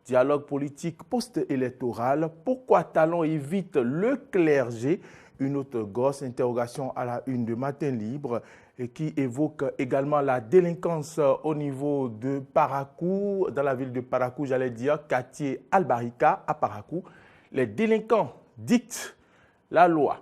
S4: dialogue politique post-électoral. Pourquoi Talon évite le clergé? Une autre grosse interrogation à la une de Matin Libre et qui évoque également la délinquance au niveau de Parakou, dans la ville de Parakou, j'allais dire, quartier Albarika à Parakou. Les délinquants dictent la loi.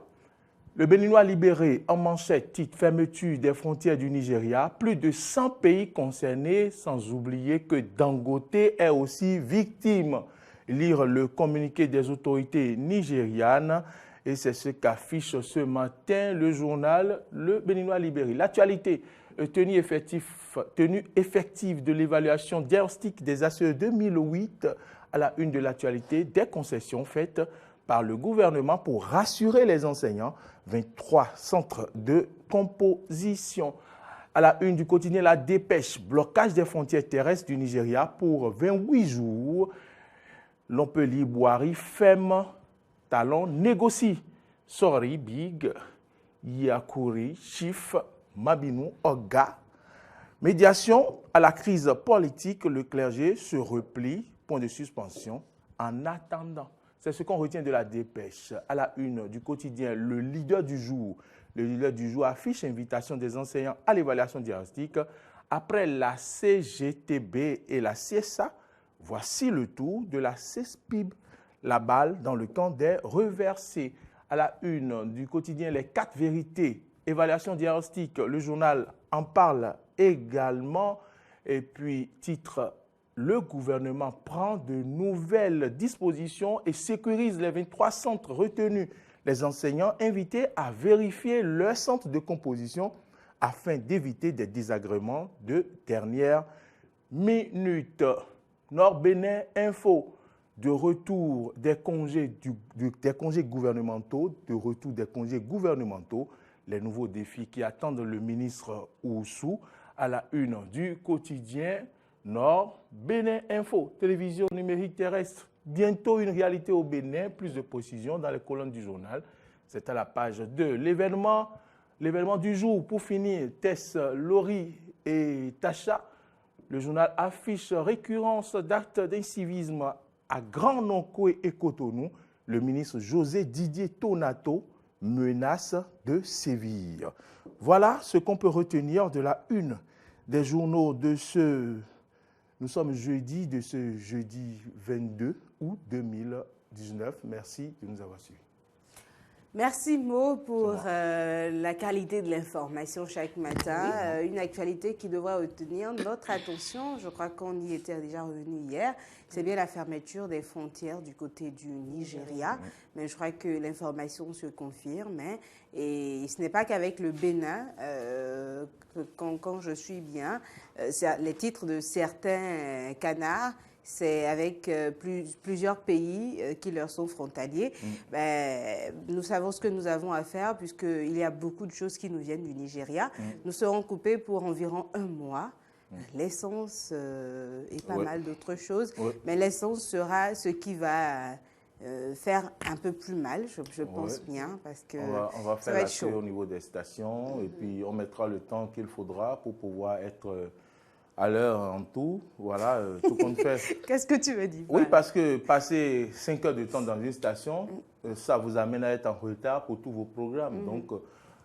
S4: Le Béninois libéré en manchette, titre fermeture des frontières du Nigeria, plus de 100 pays concernés, sans oublier que Dangote est aussi victime. Lire le communiqué des autorités nigérianes, et c'est ce qu'affiche ce matin le journal Le Béninois libéré. L'actualité, tenue effective de l'évaluation diagnostique des ACE 2008 à la une de l'actualité, des concessions faites par le gouvernement pour rassurer les enseignants, 23 centres de composition. À la une du quotidien La Dépêche, blocage des frontières terrestres du Nigeria pour 28 jours. L'Ompeli Boari, Femme, Talon, négocie. Sori, Big, Yakuri, Chif, Mabinou, Oga. Médiation à la crise politique, le clergé se replie, point de suspension, en attendant. C'est ce qu'on retient de La Dépêche. À la une du quotidien, le leader du jour. Le leader du jour affiche invitation des enseignants à l'évaluation diagnostique. Après la CGTB et la CSA, voici le tour de la CESPIB. La balle dans le camp des reversés. À la une du quotidien, les 4 vérités. Évaluation diagnostique, le journal en parle également. Et puis, titre, le gouvernement prend de nouvelles dispositions et sécurise les 23 centres retenus. Les enseignants invités à vérifier leur centre de composition afin d'éviter des désagréments de dernière minute. Nord-Bénin Info, de retour des congés, des congés gouvernementaux, les nouveaux défis qui attendent le ministre Oussou à la une du quotidien Nord Bénin Info, télévision numérique terrestre. Bientôt une réalité au Bénin, plus de précisions dans les colonnes du journal. C'est à la page 2. L'événement du jour, pour finir, Tess, Laurie et Tacha. Le journal affiche récurrence d'actes d'incivisme à Grand Nonkoé et Cotonou. Le ministre José Didier Tonato menace de sévir. Voilà ce qu'on peut retenir de la une des journaux de ce... Nous sommes jeudi, de ce jeudi 22 août 2019. Merci de nous avoir suivis.
S1: Merci Mo pour la qualité de l'information chaque matin. Une actualité qui devrait retenir notre attention. Je crois qu'on y était déjà revenu hier. C'est bien la fermeture des frontières du côté du Nigeria. Mais je crois que l'information se confirme. Hein. Et ce n'est pas qu'avec le Bénin, quand je suis bien, les titres de certains canards, c'est avec plusieurs pays qui leur sont frontaliers. Ben, nous savons ce que nous avons à faire puisqu'il y a beaucoup de choses qui nous viennent du Nigeria. Nous serons coupés pour environ 1 mois. L'essence et pas mal d'autres choses. Mais l'essence sera ce qui va faire un peu plus mal, je pense bien, parce que
S4: on va
S1: ça
S4: faire
S1: va être
S4: l'accueil
S1: chaud.
S4: au niveau des stations et puis on mettra le temps qu'il faudra pour pouvoir être... à l'heure en tout, voilà, tout compte fait.
S1: Qu'est-ce que tu veux dire?
S4: Oui, parce que passer 5 heures de temps dans une station, ça vous amène à être en retard pour tous vos programmes. Donc,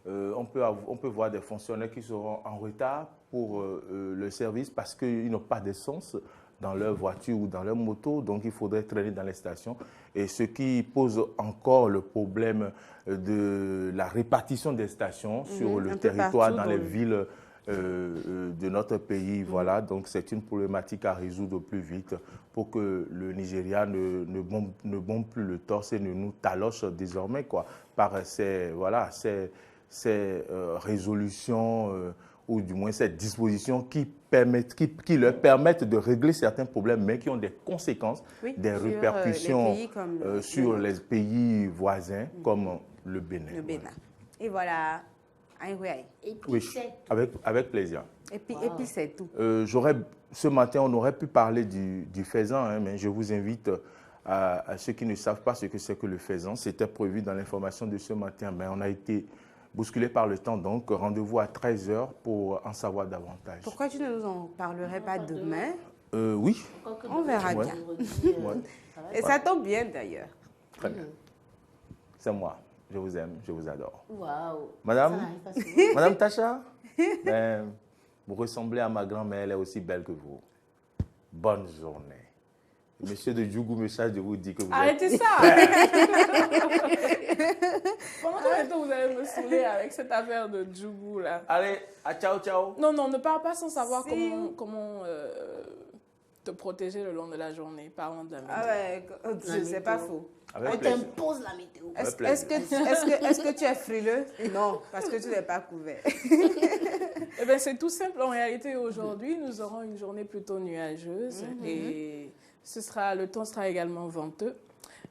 S4: on peut voir des fonctionnaires qui seront en retard pour le service parce qu'ils n'ont pas d'essence dans leur voiture ou dans leur moto, donc il faudrait traîner dans les stations. Et ce qui pose encore le problème de la répartition des stations sur le territoire, dans les villes de notre pays. Voilà, donc c'est une problématique à résoudre au plus vite pour que le Nigeria ne bombe plus le torse et ne nous taloche désormais quoi, par ces résolutions ou du moins ces dispositions qui leur permettent de régler certains problèmes, mais qui ont des conséquences, des répercussions sur les pays voisins comme le Bénin.
S1: Le Bénin. Et voilà.
S3: Et puis
S4: Oui, avec plaisir.
S1: Et puis c'est tout.
S4: Ce matin, on aurait pu parler du faisan, hein, mais je vous invite à ceux qui ne savent pas ce que c'est que le faisan. C'était prévu dans l'information de ce matin, mais on a été bousculé par le temps, donc rendez-vous à 13h pour en savoir davantage.
S1: Pourquoi tu ne nous en parlerais pas demain?
S4: Oui.
S1: On verra bien. Et ça tombe bien d'ailleurs.
S4: Très bien. C'est moi. Je vous aime, je vous adore.
S3: Waouh.
S4: Madame Tacha, vous ressemblez à ma grand-mère, elle est aussi belle que vous. Bonne journée. Monsieur de Djougou me charge de vous dire que vous
S2: Arrêtez
S4: êtes...
S2: ça. Pendant combien de temps vous allez me saouler avec cette affaire de Djougou là?
S4: Allez, à ciao, ciao.
S2: Non, ne parle pas sans savoir comment te protéger le long de la journée. Parlons de la météo.
S1: Ah ouais, c'est pas faux.
S3: On t'impose la météo.
S1: Est-ce que tu es frileux? Non, parce que tu n'es pas couvert.
S2: Eh bien, c'est tout simple. En réalité, aujourd'hui, nous aurons une journée plutôt nuageuse et le temps sera également venteux.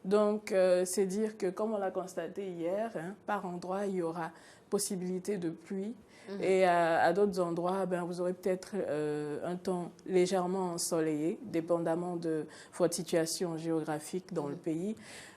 S2: Donc, c'est dire que, comme on l'a constaté hier, par endroit, il y aura possibilité de pluie. Et à d'autres endroits, vous aurez peut-être un temps légèrement ensoleillé, dépendamment de votre situation géographique dans le pays.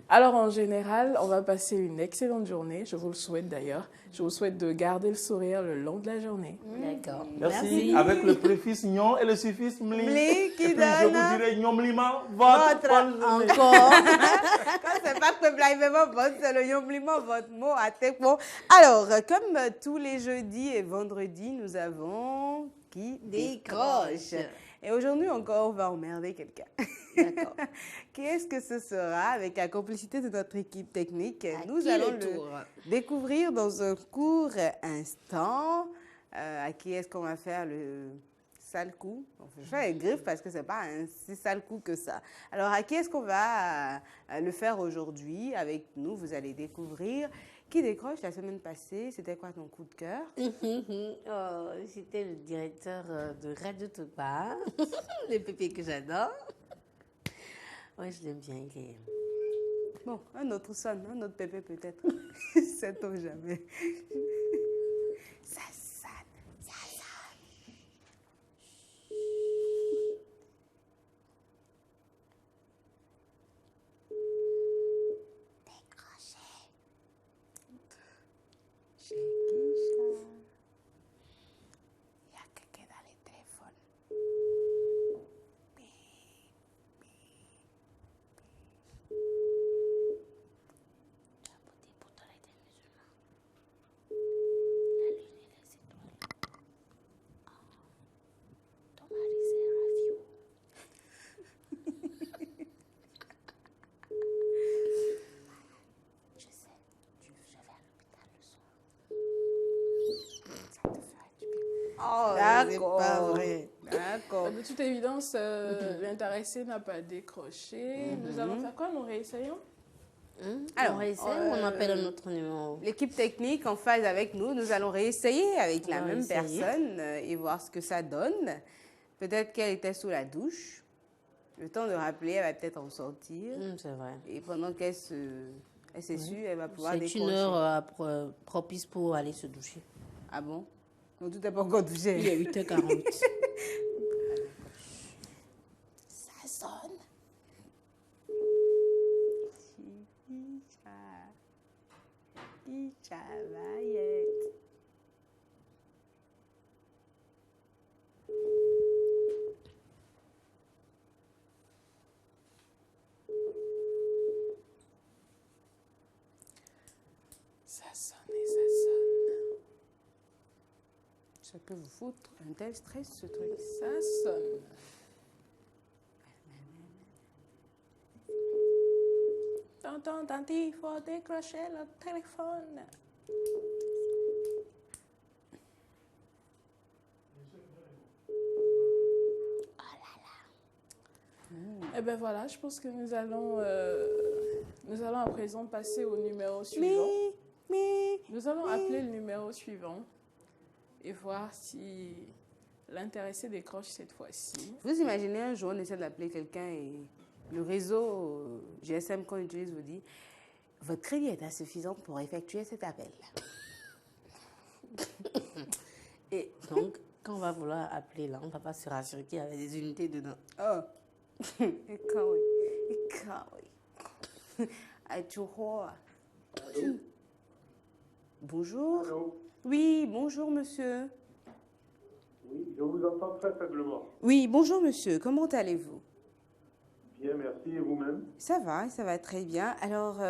S2: Alors, en général, on va passer une excellente journée. Je vous le souhaite d'ailleurs. Je vous souhaite de garder le sourire le long de la journée.
S3: D'accord.
S4: Merci. Avec le préfixe gnon et le suffixe mli.
S1: Qui
S4: donne. Je vous dirai gnon mlima, votre bonne journée.
S1: Encore. Quand c'est pas que blaguement votre, c'est le gnon mlima, votre mot à tes mots. Alors, comme tous les jeudis et vendredis, nous avons qui décroche. Et aujourd'hui encore, on va emmerder quelqu'un. D'accord. Qui est-ce que ce sera? Avec la complicité de notre équipe technique, nous allons le découvrir dans un court instant. À qui est-ce qu'on va faire le sale coup? Je fais les griffes parce que ce n'est pas un si sale coup que ça. Alors, à qui est-ce qu'on va le faire aujourd'hui? Avec nous, vous allez découvrir. Qui décroche la semaine passée? C'était quoi ton coup de cœur?
S3: C'était le directeur de Radio Topa, le pépé que j'adore. Oui, je l'aime bien, il est...
S1: Bon, un autre sonne, un autre pépé peut-être. Sait-on jamais. Ça sonne, ça sonne. Oh, c'est pas vrai. D'accord.
S2: De toute évidence, l'intéressé n'a pas décroché. Nous allons faire quoi? Nous réessayons?
S3: Alors, on réessaye ou on appelle un autre numéro?
S1: L'équipe technique en phase avec nous allons réessayer avec la même
S3: réessayer.
S1: personne et voir ce que ça donne. Peut-être qu'elle était sous la douche. Le temps de rappeler, elle va peut-être en sortir.
S3: C'est vrai.
S1: Et pendant qu'elle s'essuie, elle va pouvoir décrocher.
S3: C'est une heure propice pour aller se doucher.
S1: Ah bon? Donc tout n'est pas encore douché.
S3: Il est 8h48.
S1: Ça sonne.
S2: Ça sonne et ça sonne.
S1: Ça peut vous foutre un tel stress, ce truc.
S2: Ça sonne. Tonton, tanti, il faut décrocher le téléphone. Eh bien voilà, je pense que nous allons à présent passer au numéro suivant. Nous allons appeler le numéro suivant et voir si l'intéressé décroche cette fois-ci.
S1: Vous imaginez un jour, on essaie d'appeler quelqu'un et le réseau GSM qu'on utilise vous dit « Votre crédit est insuffisant pour effectuer cet appel. »
S3: Et donc, quand on va vouloir appeler là, on ne va pas se rassurer qu'il y avait des unités dedans.
S1: Oh. Et quand oui. Bonjour.
S15: Allô?
S1: Oui, bonjour monsieur.
S15: Oui, je vous entends très faiblement.
S1: Oui, bonjour monsieur. Comment allez-vous?
S15: Bien, merci. Et vous-même?
S1: Ça va très bien. Alors,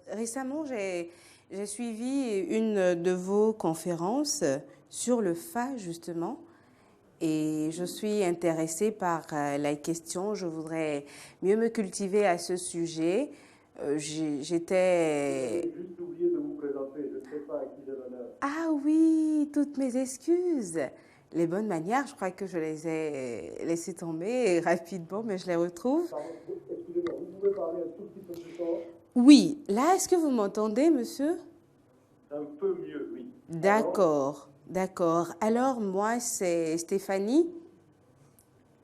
S1: récemment, j'ai suivi une de vos conférences sur le FA, justement. Et je suis intéressée par la question. Je voudrais mieux me cultiver à ce sujet. J'étais...
S15: J'ai juste oublié de vous présenter. Je ne sais pas à qui j'ai l'honneur.
S1: Ah oui, toutes mes excuses. Les bonnes manières, je crois que je les ai laissées tomber rapidement, mais je les retrouve.
S15: Excusez-moi, vous pouvez parler un tout petit peu plus fort?
S1: Oui, là, est-ce que vous m'entendez, monsieur?
S15: Un peu mieux, oui.
S1: D'accord, d'accord. Alors, moi, c'est Stéphanie.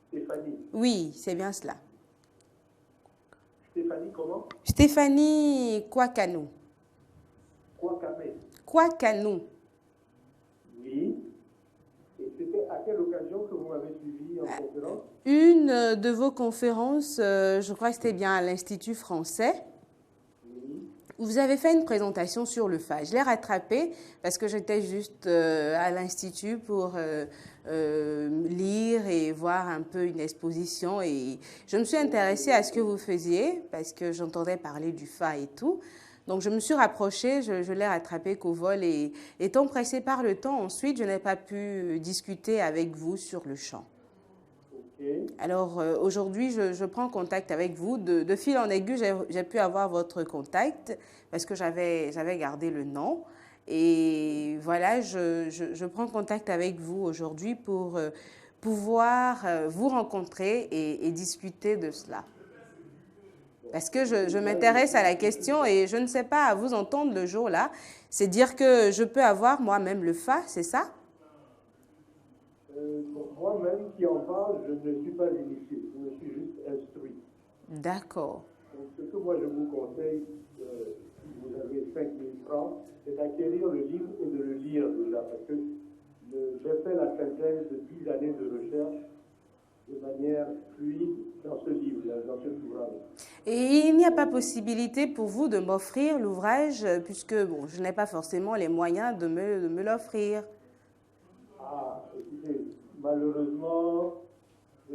S15: Stéphanie.
S1: Oui, c'est bien cela.
S15: Stéphanie, comment?
S1: Stéphanie Kwakanou.
S15: Kwakame.
S1: Kwakanou.
S15: Oui. Et c'était à quelle occasion que vous m'avez suivi en conférence?
S1: Une de vos conférences, je crois que c'était bien à l'Institut français. Vous avez fait une présentation sur le FA. Je l'ai rattrapé parce que j'étais juste à l'Institut pour lire et voir un peu une exposition. Et je me suis intéressée à ce que vous faisiez parce que j'entendais parler du FA et tout. Donc, je me suis rapprochée, je l'ai rattrapé qu'au vol. Et étant pressée par le temps, ensuite, je n'ai pas pu discuter avec vous sur le champ. Alors, aujourd'hui, je prends contact avec vous. De fil en aiguille, j'ai pu avoir votre contact parce que j'avais gardé le nom. Et voilà, je prends contact avec vous aujourd'hui pour pouvoir vous rencontrer et discuter de cela. Parce que je m'intéresse à la question et je ne sais pas, à vous entendre le jour-là, c'est dire que je peux avoir moi-même le FA, c'est ça?
S15: Moi-même qui en parle, je ne suis pas initié, je me suis juste instruit.
S1: D'accord.
S15: Donc, ce que moi je vous conseille, si vous avez 5 000 francs, c'est d'acquérir le livre et de le lire déjà, parce que j'ai fait la synthèse de 10 années de recherche de manière fluide dans ce livre, dans cet ouvrage.
S1: Et il n'y a pas possibilité pour vous de m'offrir l'ouvrage, puisque bon, je n'ai pas forcément les moyens de me l'offrir.
S15: Ah, écoutez, malheureusement, je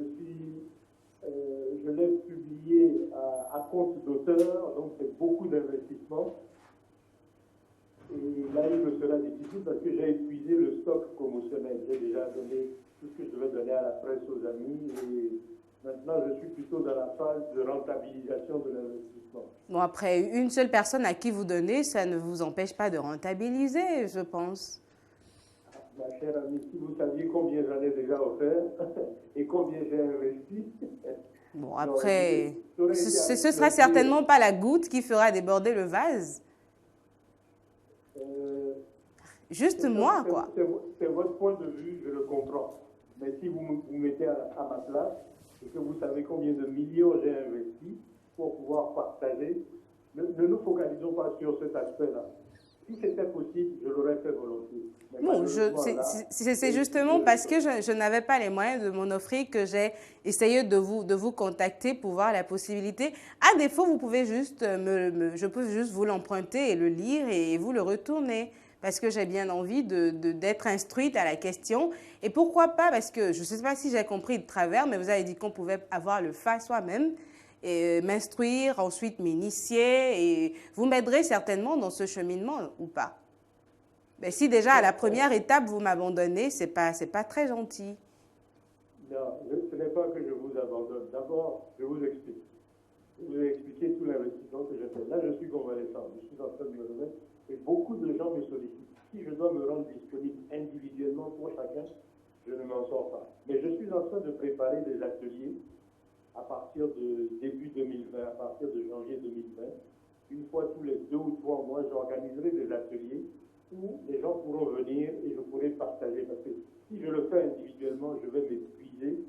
S15: l'ai publié à compte d'auteur, donc c'est beaucoup d'investissement. Et là, il me sera difficile parce que j'ai épuisé le stock promotionnel. J'ai déjà donné tout ce que je devais donner à la presse, aux amis. Et maintenant, je suis plutôt dans la phase de rentabilisation de l'investissement.
S1: Bon, après, une seule personne à qui vous donnez, ça ne vous empêche pas de rentabiliser, je pense.
S15: Ma chère amie, si vous saviez combien j'en ai déjà offert et combien j'ai investi.
S1: Bon, après, ce sera certainement pas la goutte qui fera déborder le vase. Juste moi, quoi.
S15: C'est votre point de vue, je le comprends. Mais si vous vous mettez à ma place et que vous savez combien de millions j'ai investi pour pouvoir partager, ne nous focalisons pas sur cet aspect-là. Si c'était possible, je l'aurais fait volontiers.
S1: Bon, c'est justement parce que je n'avais pas les moyens de m'en offrir que j'ai essayé de vous contacter pour voir la possibilité. À défaut, vous pouvez juste je peux juste vous l'emprunter et le lire et vous le retourner. Parce que j'ai bien envie d'être instruite à la question. Et pourquoi pas, parce que je ne sais pas si j'ai compris de travers, mais vous avez dit qu'on pouvait avoir le FA soi-même, et m'instruire, ensuite m'initier, et vous m'aiderez certainement dans ce cheminement ou pas. Mais si déjà à la première étape, vous m'abandonnez, c'est pas très gentil.
S15: Non, ce n'est pas que je vous abandonne. D'abord, je vous explique. Je vous ai expliqué tout l'investissement que j'ai fait. Là, je suis convalescent. Je suis en train de me remettre. Et beaucoup de gens me sollicitent. Si je dois me rendre disponible individuellement pour chacun, je ne m'en sors pas. Mais je suis en train de préparer des ateliers à partir de début 2020, à partir de janvier 2020. Une fois tous les 2 ou 3 mois, j'organiserai des ateliers où les gens pourront venir et je pourrai partager. Parce que si je le fais individuellement, je vais m'épuiser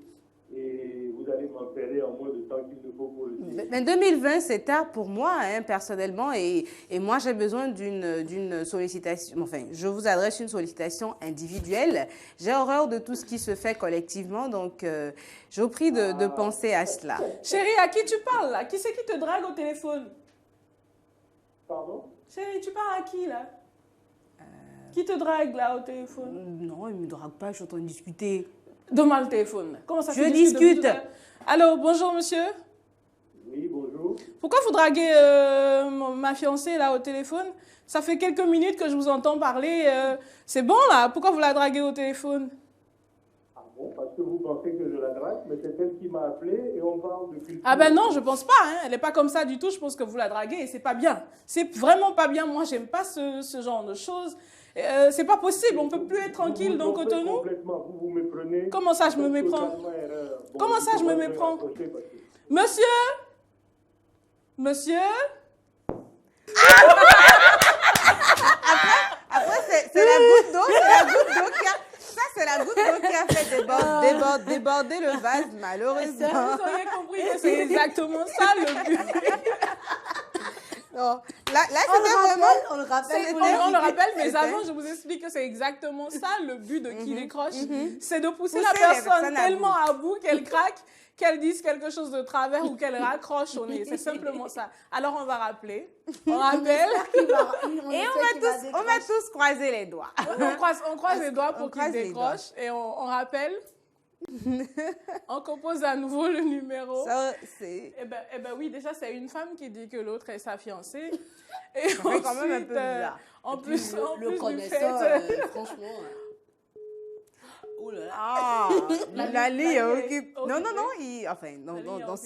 S15: et vous allez m'enterrer en moins de temps qu'il ne faut pour le dire.
S1: Mais 2020, c'est tard pour moi, hein, personnellement, et moi, j'ai besoin d'une sollicitation, enfin, je vous adresse une sollicitation individuelle. J'ai horreur de tout ce qui se fait collectivement, donc je vous prie de penser à cela.
S2: Chérie, à qui tu parles, là? Qui c'est qui te drague au téléphone?
S15: Pardon?
S2: Chérie, tu parles à qui, là? Qui te drague, là, au téléphone?
S1: Non, il ne me drague pas, je suis en train de discuter.
S2: Donne-moi le téléphone. Comment ça
S1: Je discute.
S2: Allô, bonjour, monsieur.
S15: Oui, bonjour.
S2: Pourquoi vous draguez ma fiancée, là, au téléphone? Ça fait quelques minutes que je vous entends parler. C'est bon, là? Pourquoi vous la draguez au téléphone?
S15: Ah bon, parce que vous pensez que je la drague, mais c'est elle qui m'a appelé et on parle de culture.
S2: Ah ben non, je pense pas. Hein. Elle n'est pas comme ça du tout. Je pense que vous la draguez et c'est pas bien. C'est vraiment pas bien. Moi, j'aime pas ce genre de choses. C'est pas possible, on peut plus être tranquille dans Cotonou.
S15: Vous me prenez.
S2: Comment ça, je me méprends? Comment ça, je me méprends? Monsieur? Monsieur?
S1: Après, c'est la goutte d'eau, c'est la goutte d'eau qui a fait déborder le vase, malheureusement.
S2: Vous avez compris que c'est exactement ça le but.
S1: Non, là c'était vraiment...
S2: On le rappelle, mais avant, je vous explique que c'est exactement ça le but de Qui décroche. C'est de pousser la personne tellement à bout qu'elle craque, qu'elle dise quelque chose de travers ou qu'elle raccroche au nez. C'est simplement ça. Alors, on va rappeler. On rappelle.
S1: Et on va tous croiser les doigts.
S2: On croise les doigts pour qu'il décroche. Et on rappelle. On compose à nouveau le numéro.
S1: Ça, c'est...
S2: Eh ben oui, déjà, c'est une femme qui dit que l'autre est sa fiancée. Et
S1: ça fait quand même un peu bizarre.
S3: En plus, le connaissant, franchement... Oh là là.
S1: Ah, Lali occupe. Non,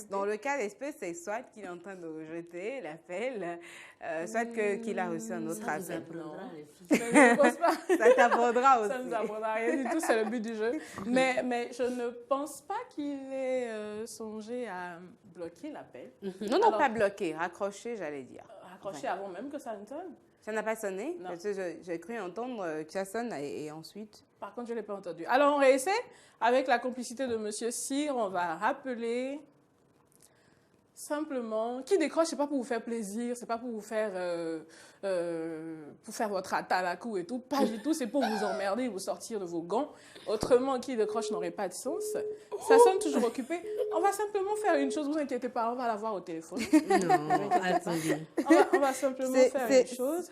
S1: dans le cas d'espèce, c'est soit qu'il est en train de rejeter l'appel, soit qu'il a reçu un autre appel. Ça t'apprendra aussi.
S2: Ça ne nous apprendra rien du tout, c'est le but du jeu. Mais je ne pense pas qu'il ait songé à bloquer l'appel.
S1: Non, pas bloquer, raccrocher, j'allais dire.
S2: Raccrocher avant même que ça ne sonne.
S1: Ça n'a pas sonné?
S2: Non.
S1: Parce que j'ai cru entendre que ça sonne et ensuite...
S2: Par contre, je ne l'ai pas entendu. Alors, on réessaie. Avec la complicité de M. Cyr, on va rappeler simplement... Qui décroche, ce n'est pas pour vous faire plaisir, ce n'est pas pour vous faire... pour faire votre atalakou et tout. Pas du tout, c'est pour vous emmerder et vous sortir de vos gants. Autrement, qui décroche n'aurait pas de sens. Ça sonne toujours occupé. On va simplement faire une chose, vous inquiétez pas, on va la voir au téléphone.
S3: Non, attendez.
S2: On va simplement faire une chose.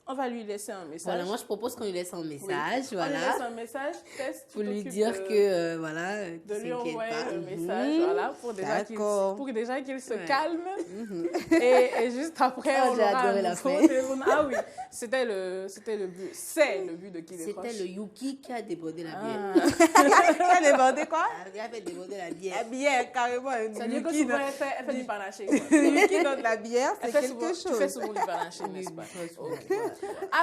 S2: On va lui laisser un message.
S3: Voilà, moi je propose qu'on lui laisse un message.
S2: Oui.
S3: Voilà.
S2: On lui laisse un message, test.
S3: Pour lui dire que, voilà,
S2: de lui envoyer
S3: pas.
S2: le message, voilà, pour déjà qu'il se calme. Et juste après, on aura un nouveau téléphone. Ah oui, c'était le but. C'est le but de Qui décroche.
S3: C'était le Yuki qui a débordé la bière.
S1: Qui a débordé quoi?
S3: Il a fait déborder la bière.
S1: La bière, carrément.
S2: Ça veut dire que souvent, elle fait du panaché.
S1: Yuki donne la bière, c'est quelque chose.
S2: Tu fais souvent du panaché, n'est-ce pas?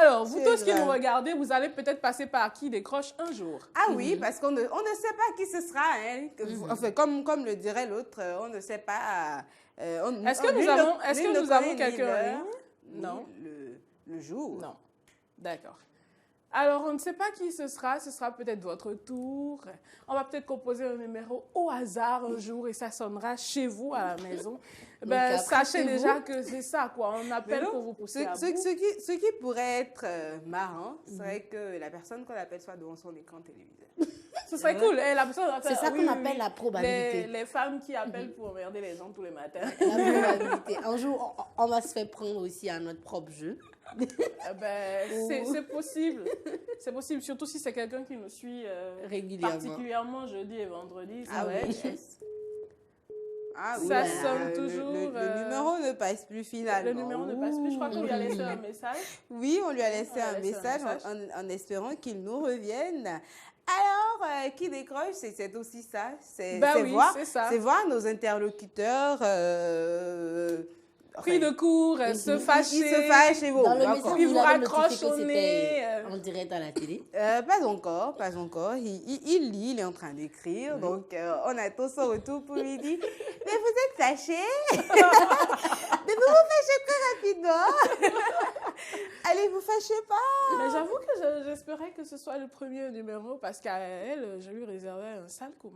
S2: Alors, vous tous qui nous regardez, vous allez peut-être passer par Qui décroche un jour.
S1: Ah oui, parce qu'on ne sait pas qui ce sera. Hein. Enfin, comme le dirait l'autre, on ne sait pas...
S2: Est-ce que nous avons quelqu'un en ligne? Non.
S1: Le jour?
S2: Non. D'accord. Alors, on ne sait pas qui ce sera peut-être votre tour. On va peut-être composer un numéro au hasard un jour et ça sonnera chez vous à la maison. Ben, sachez déjà que c'est ça, quoi. On appelle pour vous pousser à bout.
S1: Ce qui pourrait être marrant serait que la personne qu'on appelle soit devant son écran téléviseur.
S2: Ce serait cool.
S3: C'est ça qu'on appelle la probabilité.
S2: Les femmes qui appellent pour emmerder les gens tous les matins.
S3: La probabilité. Un jour, on va se faire prendre aussi à notre propre jeu.
S2: C'est possible. C'est possible, surtout si c'est quelqu'un qui nous suit régulièrement. Particulièrement jeudi et vendredi.
S1: Ah oui.
S2: Ça sonne toujours.
S1: Le numéro ne passe plus finalement.
S2: Le numéro ne passe plus. Je crois qu'on lui a laissé un message.
S1: Oui, on lui a laissé un message en espérant qu'il nous revienne. Alors, Qui décroche, c'est aussi ça. C'est voir nos interlocuteurs...
S2: pris de court, se fâcher.
S1: Il se fâche et bon.
S3: Dans le message,
S2: il vous raccroche au nez.
S3: En direct à la télé.
S1: Pas encore. Il lit, il est en train d'écrire. Donc, on attend son retour pour lui dire « Mais vous êtes fâché? Mais vous vous fâchez très rapidement. Allez, vous fâchez pas. »
S2: Mais j'avoue que j'espérais que ce soit le premier numéro parce qu'à elle, je lui réservais un sale coup.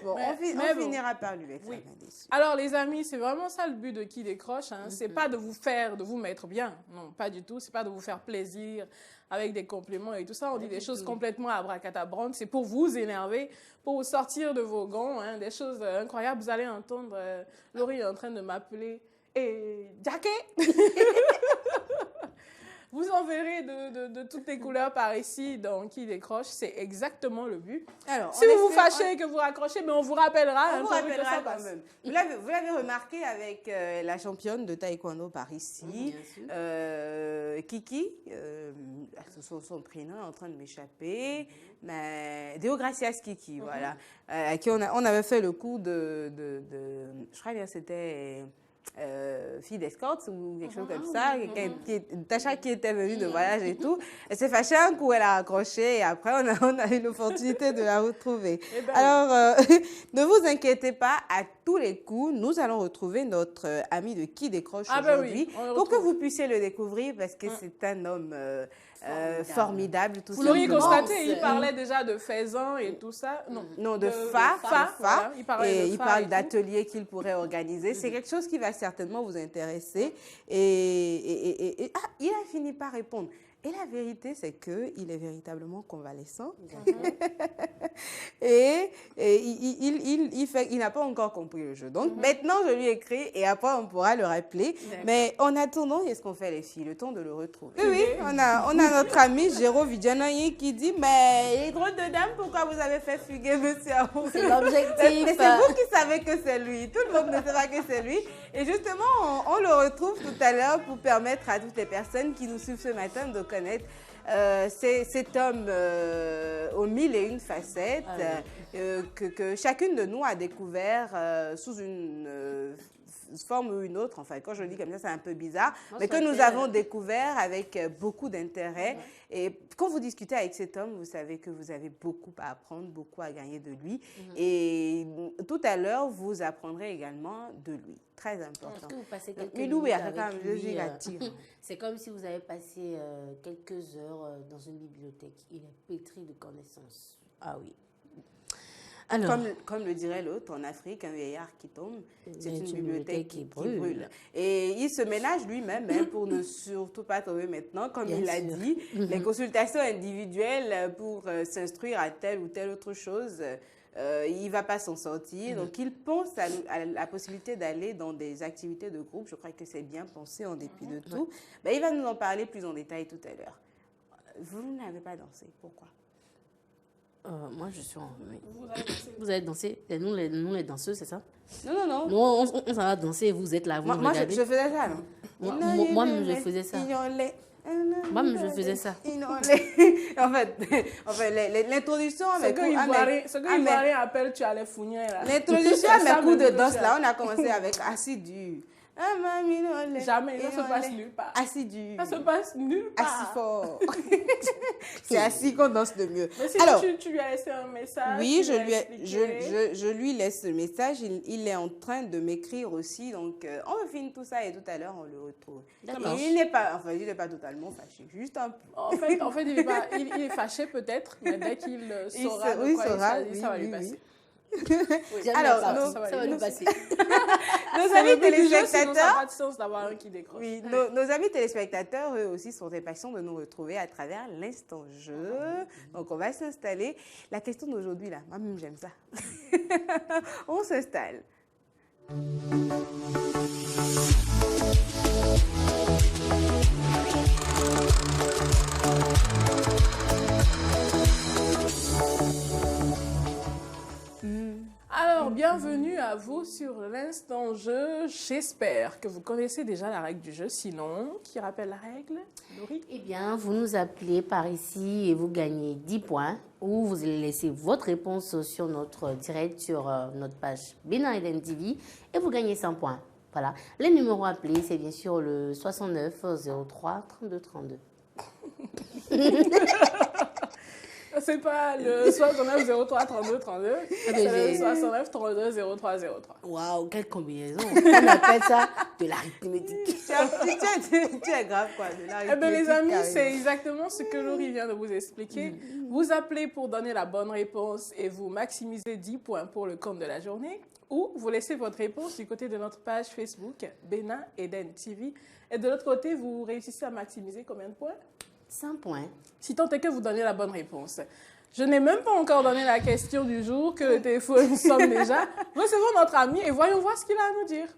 S1: Bon, on finira par lui être déçu.
S2: Alors, les amis, c'est vraiment ça le but de Qui décroche. Hein. C'est pas de vous mettre bien. Non, pas du tout. C'est pas de vous faire plaisir avec des compliments et tout ça. On dit des choses complètement abracadabrantes. C'est pour vous énerver, pour vous sortir de vos gonds. Hein. Des choses incroyables. Vous allez entendre Laurie est en train de m'appeler et Jackie. Vous en verrez de toutes les couleurs par ici dans Qui décroche. C'est exactement le but. Alors, si vous vous fâchez et que vous raccrochez, mais on vous rappellera.
S1: On vous rappellera quand même. Vous l'avez remarqué avec la championne de taekwondo par ici, Kiki, son prénom est en train de m'échapper, mais Deo Gracias Kiki, voilà, à qui on avait fait le coup je crois que c'était... fille d'escorte ou quelque chose comme ça, Tacha qui était venue de voyage et tout, elle s'est fâchée un coup, elle a accroché et après on a eu l'opportunité de la retrouver. Alors, ne vous inquiétez pas, à tous les coups, nous allons retrouver notre ami de Qui décroche aujourd'hui pour que vous puissiez le découvrir parce que c'est un homme formidable.
S2: Vous l'auriez constaté, il parlait déjà de faisans et tout ça.
S1: Non, de fa.
S2: Voilà,
S1: il parle d'ateliers qu'il pourrait organiser. C'est quelque chose qui va certainement vous intéresser. Et il a fini par répondre. Et la vérité, c'est qu'il est véritablement convalescent. Et il n'a pas encore compris le jeu. Donc, maintenant, je lui écris et après, on pourra le rappeler. Mais en attendant, qu'est-ce qu'on fait, les filles? Le temps de le retrouver. Oui, on a notre ami Géraud Vidjanayi qui dit « Mais les drôles de dames, pourquoi vous avez fait fuguer monsieur Aoun ?»
S3: C'est l'objectif.
S1: Mais c'est vous qui savez que c'est lui. Tout le monde ne sait pas que c'est lui. Et justement, on le retrouve tout à l'heure pour permettre à toutes les personnes qui nous suivent ce matin de connaître cet homme aux mille et une facettes que chacune de nous a découvert sous une forme ou une autre. Enfin, quand je le dis comme ça, c'est un peu bizarre, mais que nous avons découvert avec beaucoup d'intérêt. Et quand vous discutez avec cet homme, vous savez que vous avez beaucoup à apprendre, beaucoup à gagner de lui. Et tout à l'heure, vous apprendrez également de lui. Très important.
S3: Est-ce que vous passez quelques minutes avec lui, c'est comme si vous avez passé quelques heures dans une bibliothèque. Il est pétri de connaissances. Ah oui.
S1: Alors, comme le dirait l'autre, en Afrique, un vieillard qui tombe, c'est une bibliothèque qui brûle. Et il se ménage lui-même pour ne surtout pas tomber maintenant, comme il l'a dit. Les consultations individuelles pour s'instruire à telle ou telle autre chose, il ne va pas s'en sortir. Donc, il pense à la possibilité d'aller dans des activités de groupe. Je crois que c'est bien pensé en dépit de tout. Ben, il va nous en parler plus en détail tout à l'heure. Vous n'avez pas dansé. Pourquoi?
S3: Moi, je suis en... Vous avez dansé? Nous, les danseuses, c'est ça?
S1: Non.
S3: Nous, on s'en va danser et vous êtes là, vous
S1: moi,
S3: regardez.
S1: Je faisais ça, non?
S3: Moi-même, je faisais ça. Moi-même, je faisais ça.
S1: En fait, l'introduction à mes coups...
S2: Ce que Ivoirien appelle tu as les fougnières, là.
S1: L'introduction à mes coups de danse, là, on a commencé avec assidu.
S2: Jamais, ça se passe nulle part.
S1: Assidu.
S2: Ça se passe nulle part.
S1: Assis fort. C'est assis qu'on danse le mieux.
S2: Mais si tu lui as laissé un message.
S1: Oui, je lui laisse le message. Il est en train de m'écrire aussi. Donc, on refine tout ça et tout à l'heure, on le retrouve. Il n'est pas totalement fâché. Juste un peu.
S2: En fait il est fâché peut-être, mais dès qu'il saura de quoi il s'agit, ça va lui passer.
S3: Oui. Alors, ça va lui passer.
S1: Nos amis téléspectateurs,
S2: ça n'a pas de sens d'avoir un qui décroche.
S1: Oui, nos amis téléspectateurs, eux aussi, sont impatients de nous retrouver à travers l'instant jeu. Donc, on va s'installer. La question d'aujourd'hui, là, moi-même, j'aime ça. On s'installe.
S2: Alors, bienvenue à vous sur l'instant jeu. J'espère que vous connaissez déjà la règle du jeu. Sinon, qui rappelle la règle, Laurie?
S3: Eh bien, vous nous appelez par ici et vous gagnez 10 points ou vous laissez votre réponse sur notre direct sur notre page Bénin Eden TV et vous gagnez 100 points. Voilà. Les numéros appelés, c'est bien sûr le 69 03 32 32.
S2: C'est pas le 69 03 32 32, c'est le 69 32 03 03.
S3: Waouh, quelle combinaison! On appelle ça de l'arithmétique.
S1: Tu es grave, quoi, de l'arithmétique.
S2: Eh bien, les amis, c'est exactement ce que Laurie vient de vous expliquer. Vous appelez pour donner la bonne réponse et vous maximisez 10 points pour le compte de la journée, ou vous laissez votre réponse du côté de notre page Facebook, Bénin Eden TV. Et de l'autre côté, vous réussissez à maximiser combien de points?
S3: 100 points.
S2: Si tant est que vous donnez la bonne réponse. Je n'ai même pas encore donné la question du jour, que le téléphone sonne déjà. Recevons notre ami et voyons voir ce qu'il a à nous dire.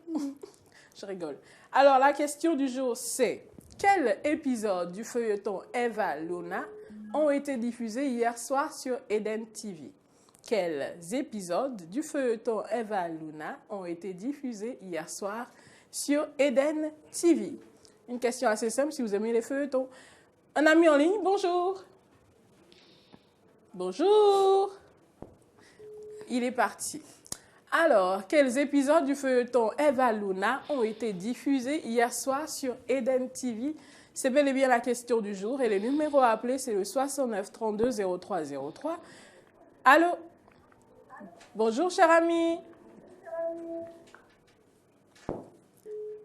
S2: Je rigole. Alors, la question du jour, c'est: quels épisodes du feuilleton Eva Luna ont été diffusés hier soir sur Eden TV? Quels épisodes du feuilleton Eva Luna ont été diffusés hier soir sur Eden TV? Une question assez simple si vous aimez les feuilletons. Un ami en ligne, bonjour. Bonjour. Il est parti. Alors, quels épisodes du feuilleton Eva Luna ont été diffusés hier soir sur Eden TV? C'est bel et bien la question du jour et le numéro à appeler, c'est le 69 32 03 03. Allô? Bonjour, cher ami.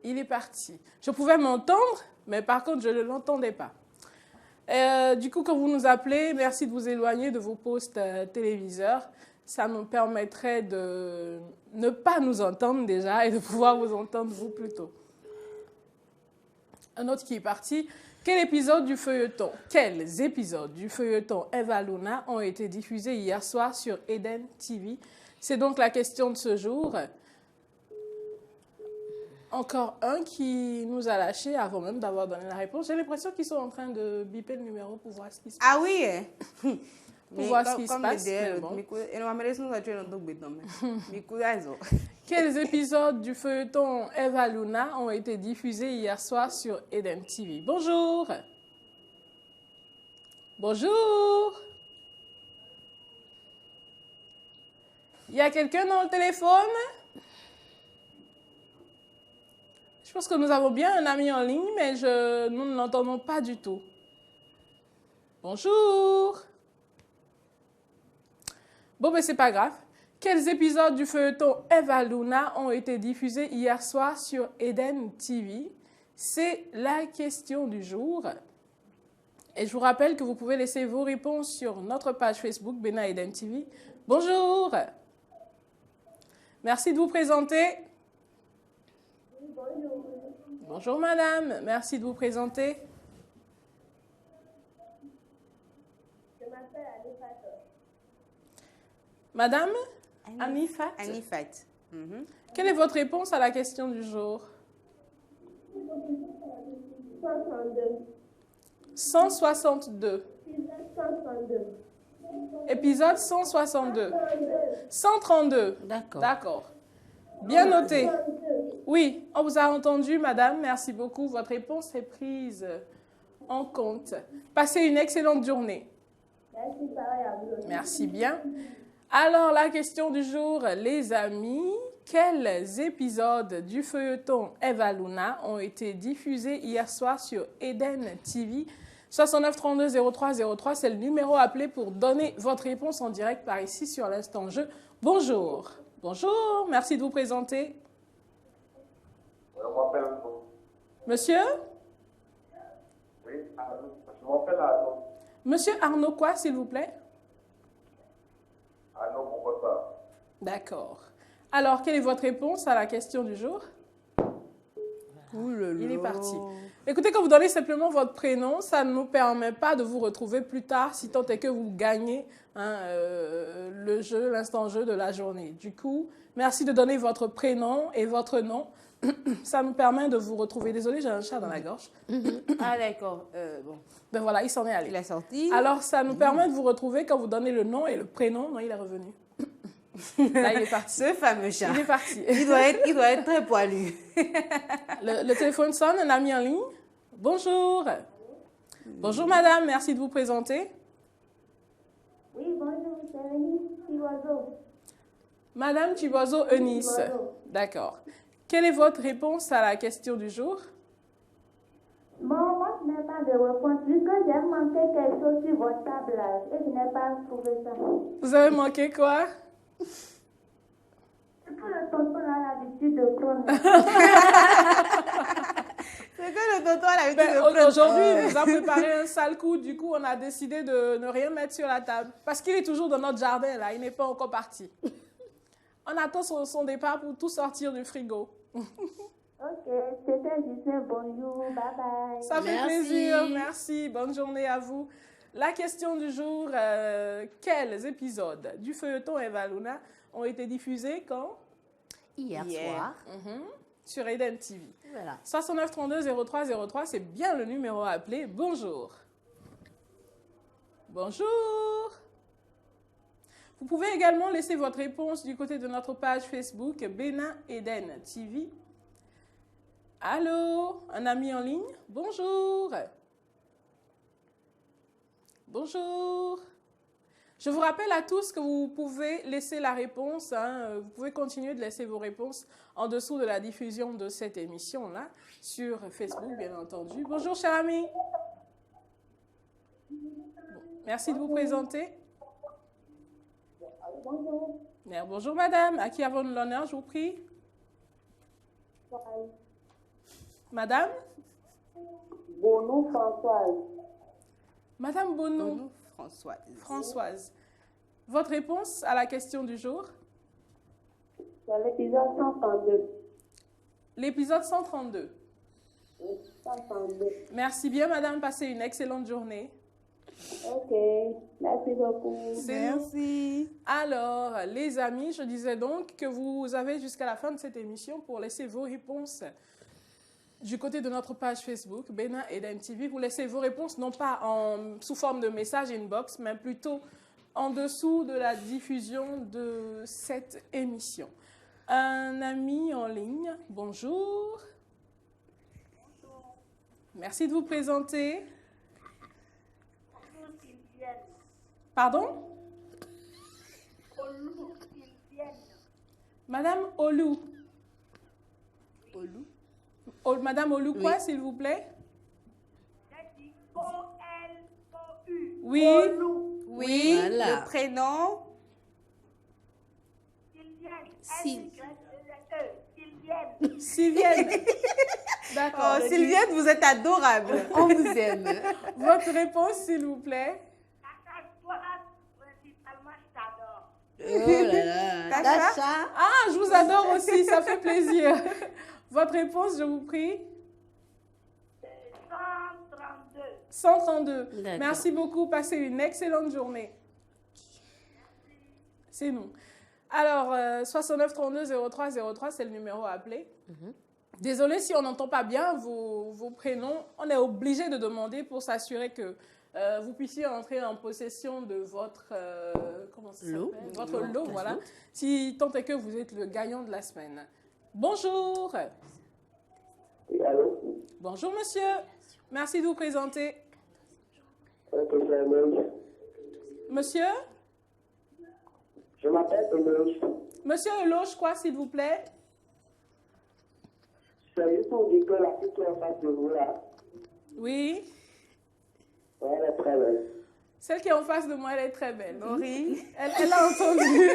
S2: Il est parti. Je pouvais m'entendre, mais par contre, je ne l'entendais pas. Du coup, quand vous nous appelez, merci de vous éloigner de vos postes téléviseurs. Ça nous permettrait de ne pas nous entendre déjà et de pouvoir vous entendre vous plutôt. Un autre qui est parti. Quels épisodes du feuilleton Eva Luna ont été diffusés hier soir sur Eden TV? C'est donc la question de ce jour. Encore un qui nous a lâché avant même d'avoir donné la réponse. J'ai l'impression qu'ils sont en train de biper le numéro pour voir ce qui se passe.
S1: Ah oui,
S2: pour voir ce qui se passe. Quels épisodes du feuilleton Eva Luna ont été diffusés hier soir sur Eden TV? Bonjour. Bonjour. Il y a quelqu'un dans le téléphone? Je pense que nous avons bien un ami en ligne, mais nous ne l'entendons pas du tout. Bonjour. Bon, mais c'est pas grave. Quels épisodes du feuilleton Eva Luna ont été diffusés hier soir sur Eden TV? C'est la question du jour. Et je vous rappelle que vous pouvez laisser vos réponses sur notre page Facebook Bénin Eden TV. Bonjour. Merci de vous présenter. Bonjour madame, merci de vous présenter.
S16: Je m'appelle Anifat.
S2: Madame Anifat.
S1: Anifat.
S2: Quelle est votre réponse à la question du jour? 162.
S16: 162.
S2: Épisode 162. 132. D'accord. Bien noté. Oui, on vous a entendu, madame. Merci beaucoup. Votre réponse est prise en compte. Passez une excellente journée.
S16: Merci, pareil à vous.
S2: Merci bien. Alors, la question du jour, les amis. Quels épisodes du feuilleton Eva Luna ont été diffusés hier soir sur Eden TV? 69 32 03 03, c'est le numéro appelé pour donner votre réponse en direct par ici sur l'Instant Jeu. Bonjour. Bonjour, merci de vous présenter. Monsieur?
S15: Oui, je m'appelle Arnaud.
S2: Monsieur Arnaud quoi, s'il vous plaît?
S15: Arnaud, pourquoi pas?
S2: D'accord. Alors, quelle est votre réponse à la question du jour? Il est parti. Écoutez, quand vous donnez simplement votre prénom, ça ne nous permet pas de vous retrouver plus tard, si tant est que vous gagnez le jeu, l'instant jeu de la journée. Du coup, merci de donner votre prénom et votre nom. Ça nous permet de vous retrouver. Désolée, j'ai un chat dans la gorge.
S1: Ah, d'accord. Bon.
S2: Ben voilà, il s'en est allé.
S1: Il est sorti.
S2: Alors, ça nous permet de vous retrouver quand vous donnez le nom et le prénom. Non, il est revenu. Là, il est parti.
S1: Ce fameux chat.
S2: Il est parti.
S1: Il doit être très poilu.
S2: Le téléphone sonne, un ami en ligne. Bonjour. Bonjour, madame. Merci de vous présenter.
S16: Oui, bonjour, c'est Eunice Tiboiseau.
S2: Madame Tiboiseau Eunice. D'accord. Quelle est votre réponse à la question du jour?
S16: Bon, moi, je n'ai pas de réponse, puisque j'ai manqué quelque chose sur votre table là, et je n'ai pas trouvé ça.
S2: Vous avez manqué quoi?
S16: C'est que le tonton a l'habitude de prendre.
S1: C'est que le tonton a l'habitude de prendre.
S2: Aujourd'hui, il nous a préparé un sale coup. Du coup, on a décidé de ne rien mettre sur la table. Parce qu'il est toujours dans notre jardin, là. Il n'est pas encore parti. On attend son départ pour tout sortir du frigo.
S16: Ok, c'était juste un bonjour, bye bye.
S2: Ça fait plaisir, merci. Bonne journée à vous. La question du jour, quels épisodes du feuilleton Eva Luna ont été diffusés quand?
S3: Hier soir.
S2: Sur Eden TV.
S3: Voilà.
S2: 69 32 03 03, c'est bien le numéro à appeler. Bonjour. Bonjour. Vous pouvez également laisser votre réponse du côté de notre page Facebook Bénin Eden TV. Allô, un ami en ligne? Bonjour. Bonjour. Je vous rappelle à tous que vous pouvez laisser la réponse, vous pouvez continuer de laisser vos réponses en dessous de la diffusion de cette émission-là, sur Facebook, bien entendu. Bonjour, cher ami. Bon, merci de vous présenter.
S16: Bonjour.
S2: Bonjour, madame. À qui avons nous l'honneur, je vous prie? Madame?
S16: Bonou Françoise.
S2: Madame Bonou.
S1: Françoise.
S2: Françoise. Votre réponse à la question du jour?
S16: C'est l'épisode 132.
S2: L'épisode 132.
S16: 132.
S2: Merci bien, madame. Passez une excellente journée.
S16: Ok, merci beaucoup.
S2: Merci. Alors, les amis, je disais donc que vous avez jusqu'à la fin de cette émission pour laisser vos réponses du côté de notre page Facebook, Bénin Eden TV. Vous laissez vos réponses non pas sous forme de message inbox, mais plutôt en dessous de la diffusion de cette émission. Un ami en ligne, bonjour. Merci de vous présenter. Pardon? Madame Olou.
S1: Olou?
S2: Madame Olou quoi,
S1: Oui.
S2: s'il vous plaît?
S16: O-L-O-U.
S2: Oui.
S16: Olou.
S1: Oui,
S3: Voilà.
S1: le prénom?
S16: Sylvienne.
S2: Sylvienne. D'accord.
S1: Oh, Sylvienne, vous êtes adorable.
S3: On vous aime.
S2: Votre réponse, s'il vous plaît?
S3: Oh là là.
S1: Tacha?
S2: Ah, je vous adore aussi, ça fait plaisir. Votre réponse, je vous prie?
S16: 132.
S2: 132.
S3: D'accord.
S2: Merci beaucoup. Passez une excellente journée. C'est nous. Alors, 69 32 03 03, c'est le numéro à appeler. Désolée si on n'entend pas bien vos prénoms. On est obligé de demander pour s'assurer que vous puissiez entrer en possession de votre comment ça
S3: lot.
S2: s'appelle? Votre lot, voilà. Si tant est que vous êtes le gagnant de la semaine. Bonjour.
S15: Oui, allô?
S2: Bonjour, monsieur. Merci de vous présenter.
S15: Monsieur?
S2: Monsieur?
S15: Je m'appelle Emeus.
S2: Monsieur Eloge, quoi, s'il vous plaît?
S15: C'est juste pour dire que la fille qui est en face de vous là,
S2: Oui.
S15: ouais, elle est très belle.
S2: Celle qui est en face de moi, elle est très belle. Laurie, elle a entendu.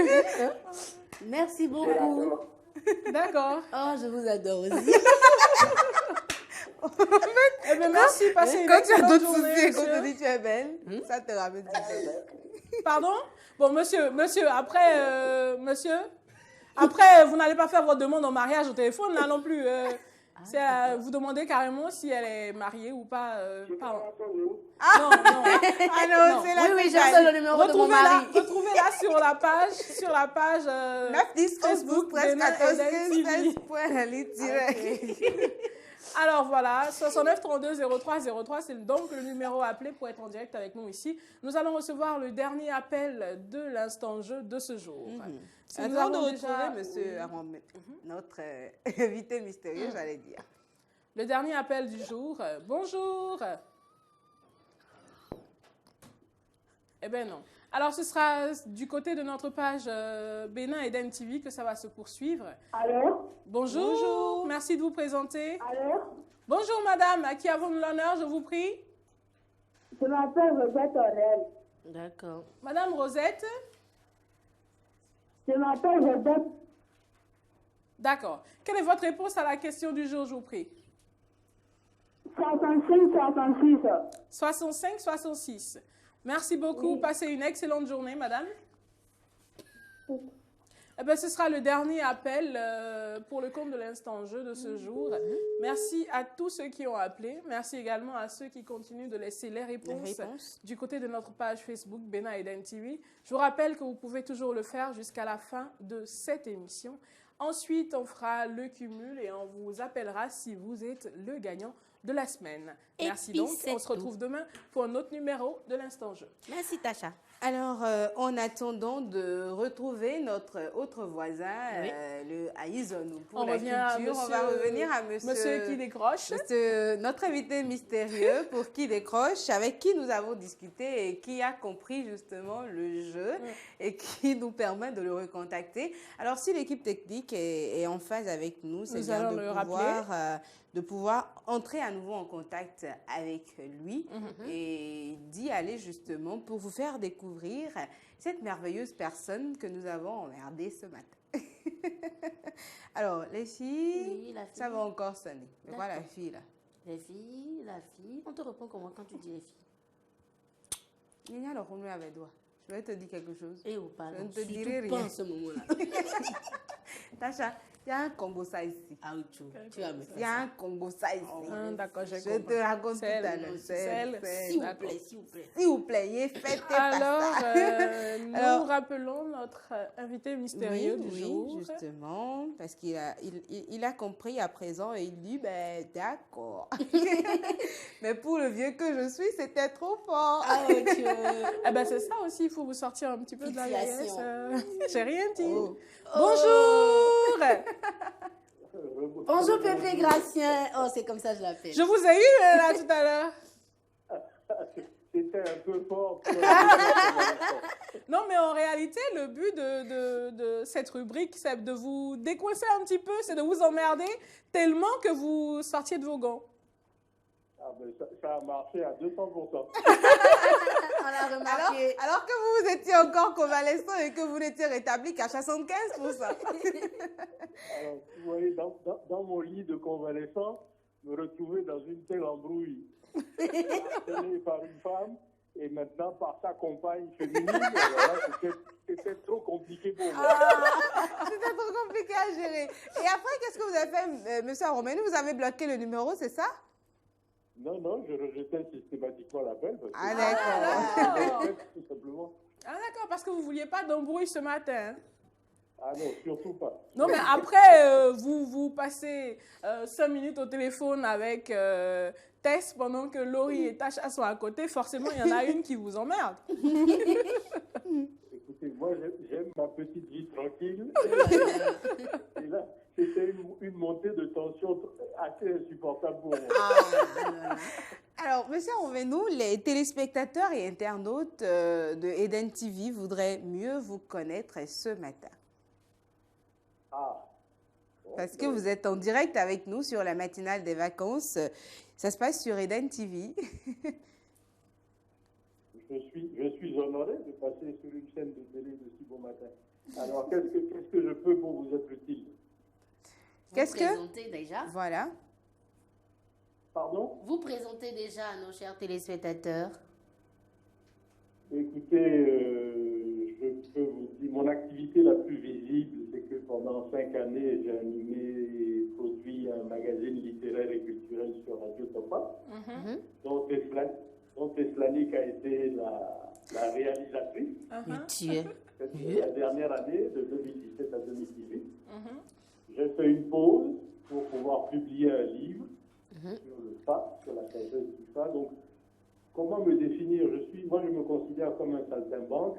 S3: Merci beaucoup.
S2: D'accord.
S3: Oh, je vous adore aussi.
S2: Eh bien, merci, passez une
S1: Quand tu as
S2: excellente
S1: d'autres
S2: journée,
S1: soucis et qu'on
S2: monsieur.
S1: te dit tu es belle, ça te ramène du belle.
S2: Pardon? Bon, monsieur, après, après, vous n'allez pas faire votre demande en mariage au téléphone, là, non plus. Vous demandez carrément si elle est mariée ou pas. Non, non.
S1: Ah non, c'est la
S3: Oui, j'ai le numéro de mon mari.
S2: Retrouvez-la sur la page
S1: 910 Facebook, presse 14 15 points,
S2: Alors voilà, 69 32 03 03, c'est donc le numéro à appeler pour être en direct avec nous ici. Nous allons recevoir le dernier appel de l'instant jeu de ce jour.
S1: C'est le temps de retrouver monsieur Aron, notre invité mystérieux, j'allais dire.
S2: Le dernier appel du jour. Bonjour. Eh bien non. Alors ce sera du côté de notre page Bénin Eden TV que ça va se poursuivre.
S16: Allô?
S2: Bonjour. Bonjour. Merci de vous présenter.
S16: Allô?
S2: Bonjour madame, à qui avons-nous l'honneur, je vous prie?
S16: Je m'appelle Rosette Orel.
S3: D'accord.
S2: Madame Rosette?
S16: Je m'appelle Rosette.
S2: D'accord. Quelle est votre réponse à la question du jour, je vous prie?
S16: 65, 66.
S2: 65, 66. Merci beaucoup. Passez une excellente journée, madame. Eh bien, ce sera le dernier appel pour le compte de l'instant jeu de ce jour. Merci à tous ceux qui ont appelé. Merci également à ceux qui continuent de laisser les réponses du côté de notre page Facebook Bénin Eden TV. Je vous rappelle que vous pouvez toujours le faire jusqu'à la fin de cette émission. Ensuite, on fera le cumul et on vous appellera si vous êtes le gagnant de la semaine. Merci donc. On se retrouve demain pour un autre numéro de l'Instant Jeu.
S3: Merci Tacha.
S1: Alors, en attendant de retrouver notre autre voisin, le Aïzonou, pour la culture, on va revenir à
S2: monsieur qui décroche.
S1: Notre invité mystérieux pour qui décroche, avec qui nous avons discuté et qui a compris justement le jeu et qui nous permet de le recontacter. Alors, si l'équipe technique est en phase avec nous, c'est bien de pouvoir entrer à nouveau en contact avec lui et d'y aller justement pour vous faire découvrir cette merveilleuse personne que nous avons emmerdée ce matin. Alors, les filles, ça va encore sonner. Mais voilà la fille là.
S3: Les filles, la fille. On te répond comment quand tu dis les filles?
S1: Il y a le rond avec toi. Je vais te dire quelque chose.
S3: Et ou pas.
S1: Je ne te dirai rien.
S3: Pas en ce moment-là.
S1: Tacha, il y a un Congo ça ici.
S3: Ah oui, tu vas me faire ça.
S1: Il y a un Congo ça ici.
S2: D'accord, je
S1: te raconte tout à l'heure.
S3: S'il vous plaît, s'il vous plaît.
S1: S'il vous plaît, faites
S2: Alors, nous rappelons notre invité mystérieux du jour.
S1: Oui, justement, parce qu'il a compris à présent et il dit, ben d'accord. Mais pour le vieux que je suis, c'était trop fort.
S3: Ah oui,
S2: eh ben c'est ça aussi, il faut vous sortir un petit peu de la vieillesse. J'ai rien dit.
S3: Oh.
S2: Bonjour.
S3: Bonjour Pépé Gracien. Oh, c'est comme ça que je l'appelle.
S2: Je vous ai eu là tout à l'heure.
S15: C'était un peu fort.
S2: Non, mais en réalité, le but de cette rubrique, c'est de vous décoincer un petit peu, c'est de vous emmerder tellement que vous sortiez de vos gants.
S15: Ah ben ça a marché à 200%.
S3: On a remarqué.
S1: Alors que vous étiez encore convalescent et que vous n'étiez rétabli qu'à 75%.
S15: Alors, vous voyez, dans mon lit de convalescent, me retrouver dans une telle embrouille. Harcelé par une femme et maintenant par sa compagne féminine. C'était trop compliqué pour moi.
S1: C'était trop compliqué à gérer. Et après, qu'est-ce que vous avez fait, monsieur Romain? Vous avez bloqué le numéro, c'est ça?
S15: Non, je rejetais systématiquement l'appel.
S1: Ah, d'accord.
S15: Tout simplement.
S2: Ah, d'accord, parce que vous ne vouliez pas d'embrouille ce matin.
S15: Ah non, surtout pas.
S2: Non, mais après, vous passez 5 minutes au téléphone avec Tess pendant que Laurie et Tacha sont à côté. Forcément, il y en a une qui vous emmerde.
S15: Écoutez, moi, j'aime ma petite vie tranquille. Et là, c'était une montée de tension assez insupportable pour moi.
S1: Alors, monsieur Romenou, les téléspectateurs et internautes de Eden TV voudraient mieux vous connaître ce matin. Parce que vous êtes en direct avec nous sur la matinale des vacances. Ça se passe sur Eden TV.
S15: Je suis honoré de passer sur une chaîne de télé de si bon matin. Alors, qu'est-ce que je peux pour vous être utile?
S3: Qu'est-ce que... Vous présentez déjà.
S1: Voilà.
S15: Pardon?
S3: Vous présentez déjà à nos chers téléspectateurs.
S15: Écoutez, je peux vous dire, mon activité la plus visible, c'est que pendant 5 années, j'ai animé et produit un magazine littéraire et culturel sur Radio Topa, dont Teslanik a été la réalisatrice. C'était la dernière année, de 2017 à 2018. J'ai fait une pause pour pouvoir publier un livre sur le FA, sur la sagesse du FA. Donc, comment me définir? Moi, je me considère comme un saltimbanque,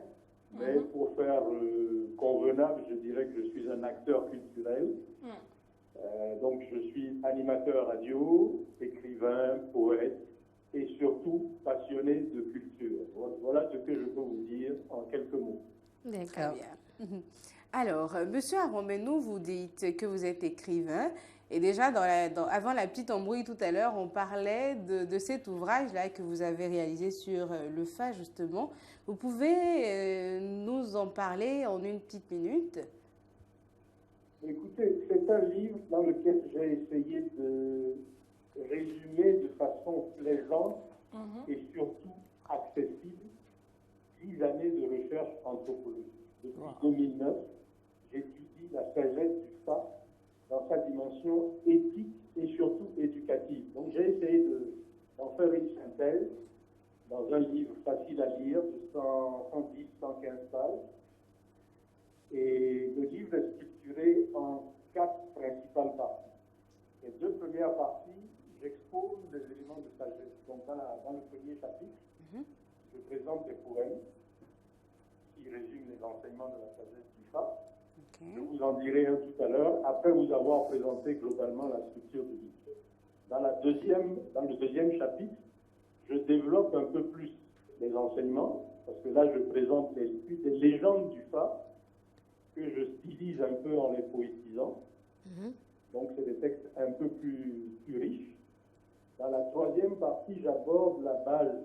S15: mais pour faire convenable, je dirais que je suis un acteur culturel. Donc, je suis animateur radio, écrivain, poète et surtout passionné de culture. Voilà ce que je peux vous dire en quelques mots.
S1: D'accord. Alors, Monsieur Aromenou, vous dites que vous êtes écrivain. Et déjà, avant la petite embrouille tout à l'heure, on parlait de cet ouvrage-là que vous avez réalisé sur le FA, justement. Vous pouvez nous en parler en une petite minute?
S15: Écoutez, c'est un livre dans lequel j'ai essayé de résumer de façon plaisante et surtout accessible 10 années de recherche anthropologique. Depuis 2009, j'étudie la sagesse du FA dans sa dimension éthique et surtout éducative. Donc j'ai essayé d'en faire une synthèse dans un livre facile à lire de 110, 115 pages. Et le livre est structuré en 4 principales parties. Les 2 premières parties, j'expose des éléments de sagesse. Donc dans le premier chapitre, je présente des poèmes qui résument les enseignements de la sagesse du FA. Je vous en dirai un tout à l'heure, après vous avoir présenté globalement la structure du livre. Dans le deuxième chapitre, je développe un peu plus les enseignements, parce que là, je présente des légendes du FA que je stylise un peu en les poétisant. Donc, c'est des textes un peu plus riches. Dans la troisième partie, j'aborde la base,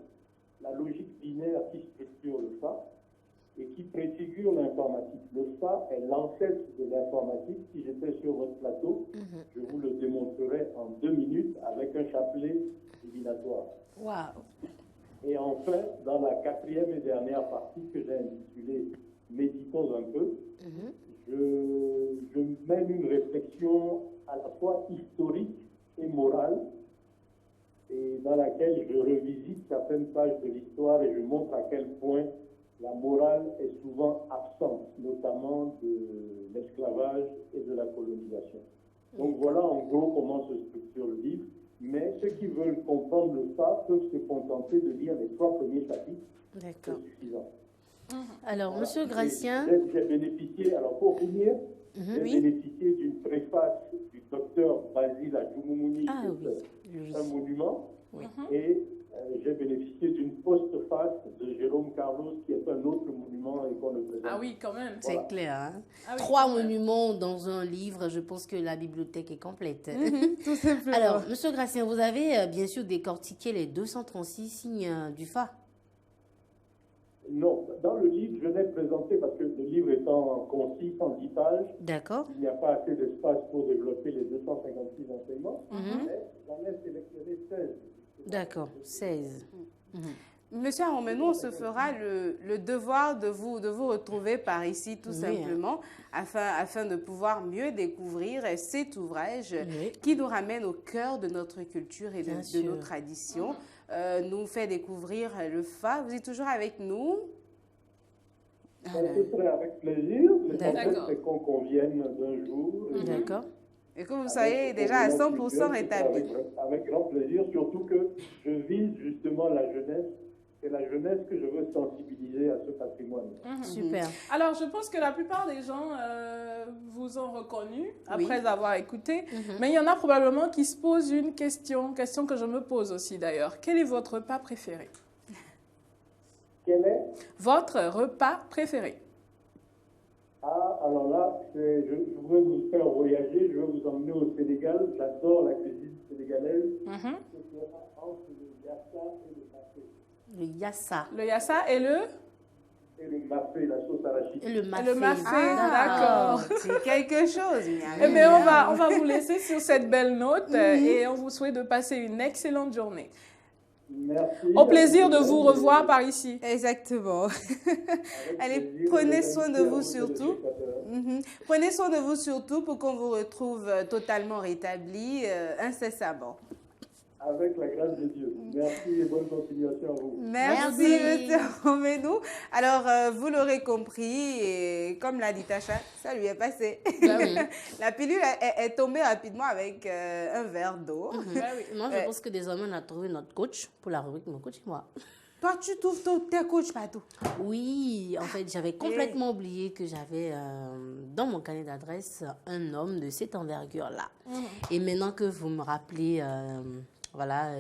S15: la logique binaire qui structure le FA et qui préfigure l'informatique. Le FA est l'ancêtre de l'informatique. Si j'étais sur votre plateau, je vous le démontrerai en 2 minutes avec un chapelet divinatoire.
S3: Waouh!
S15: Et enfin, dans la 4e et dernière partie que j'ai intitulée « Méditons un peu », je mène une réflexion à la fois historique et morale, et dans laquelle je revisite certaines pages de l'histoire et je montre à quel point la morale est souvent absente, notamment de l'esclavage et de la colonisation. Donc voilà en gros comment se structure le livre, mais ceux qui veulent comprendre le FA peuvent se contenter de lire les 3 premiers chapitres.
S3: D'accord.
S15: C'est suffisant.
S3: Alors, voilà. Monsieur Gratien...
S15: J'ai bénéficié, alors pour finir, j'ai bénéficié d'une préface du docteur Basile Adjoumouni, un monument, et j'ai bénéficié d'une postface de Jérôme Carlos, qui est un autre monument et qu'on le présente.
S2: Ah oui, quand même.
S3: C'est clair. Hein?
S2: Ah oui,
S3: 3 monuments dans un livre, je pense que la bibliothèque est complète.
S1: Tout simplement.
S3: Alors, Monsieur Gratien, vous avez bien sûr décortiqué les 236 signes du FA.
S15: Non, dans le livre, je l'ai présenté parce que le livre étant concis, 110 pages, il n'y a pas assez d'espace pour développer les 256 enseignements, mais j'en ai sélectionné 16.
S3: D'accord, 16.
S1: Monsieur Aromenou, on se fera le devoir de vous retrouver par ici, tout simplement, afin de pouvoir mieux découvrir cet ouvrage qui nous ramène au cœur de notre culture et de nos traditions. Nous fait découvrir le FA. Vous êtes toujours avec nous?
S15: Ce serait avec plaisir. L'essentiel, c'est qu'on convienne d'un jour.
S3: D'accord.
S1: Et que vous soyez déjà à 100% rétabli.
S15: Avec grand plaisir, surtout que je vise justement la jeunesse. C'est la jeunesse que je veux sensibiliser à ce patrimoine.
S3: Super.
S2: Alors, je pense que la plupart des gens vous ont reconnu après avoir écouté. Mais il y en a probablement qui se posent une question que je me pose aussi d'ailleurs. Quel est votre repas préféré?
S15: Quel est?
S2: Votre repas préféré?
S15: Ah, alors là, je voudrais vous faire voyager, je vais vous emmener au Sénégal. J'adore la cuisine sénégalaise. Ce sera entre le yassa et le mafé.
S3: Le yassa.
S2: Le yassa et le
S15: Et le mafé, la sauce arachide.
S3: Et le mafé.
S2: Le mafé, d'accord.
S1: C'est quelque chose.
S2: Eh bien, on va vous laisser sur cette belle note et on vous souhaite de passer une excellente journée.
S15: Merci.
S2: Au plaisir de vous revoir par ici.
S1: Exactement. Allez, prenez soin de vous surtout. Prenez soin de vous surtout pour qu'on vous retrouve totalement rétabli incessamment.
S15: Avec la grâce de Dieu. Merci et bonne continuation à vous.
S1: Merci, monsieur Roménou. Alors, vous l'aurez compris, et comme l'a dit Tacha, ça lui est passé. La pilule est tombée rapidement avec un verre d'eau.
S3: Moi, je pense que désormais, on a trouvé notre coach pour la rubrique Mon coach et moi.
S1: Toi, tu trouves tes coachs partout?
S3: Oui, en fait, j'avais complètement oublié que j'avais dans mon carnet d'adresse un homme de cette envergure-là. Et maintenant que vous me rappelez... voilà,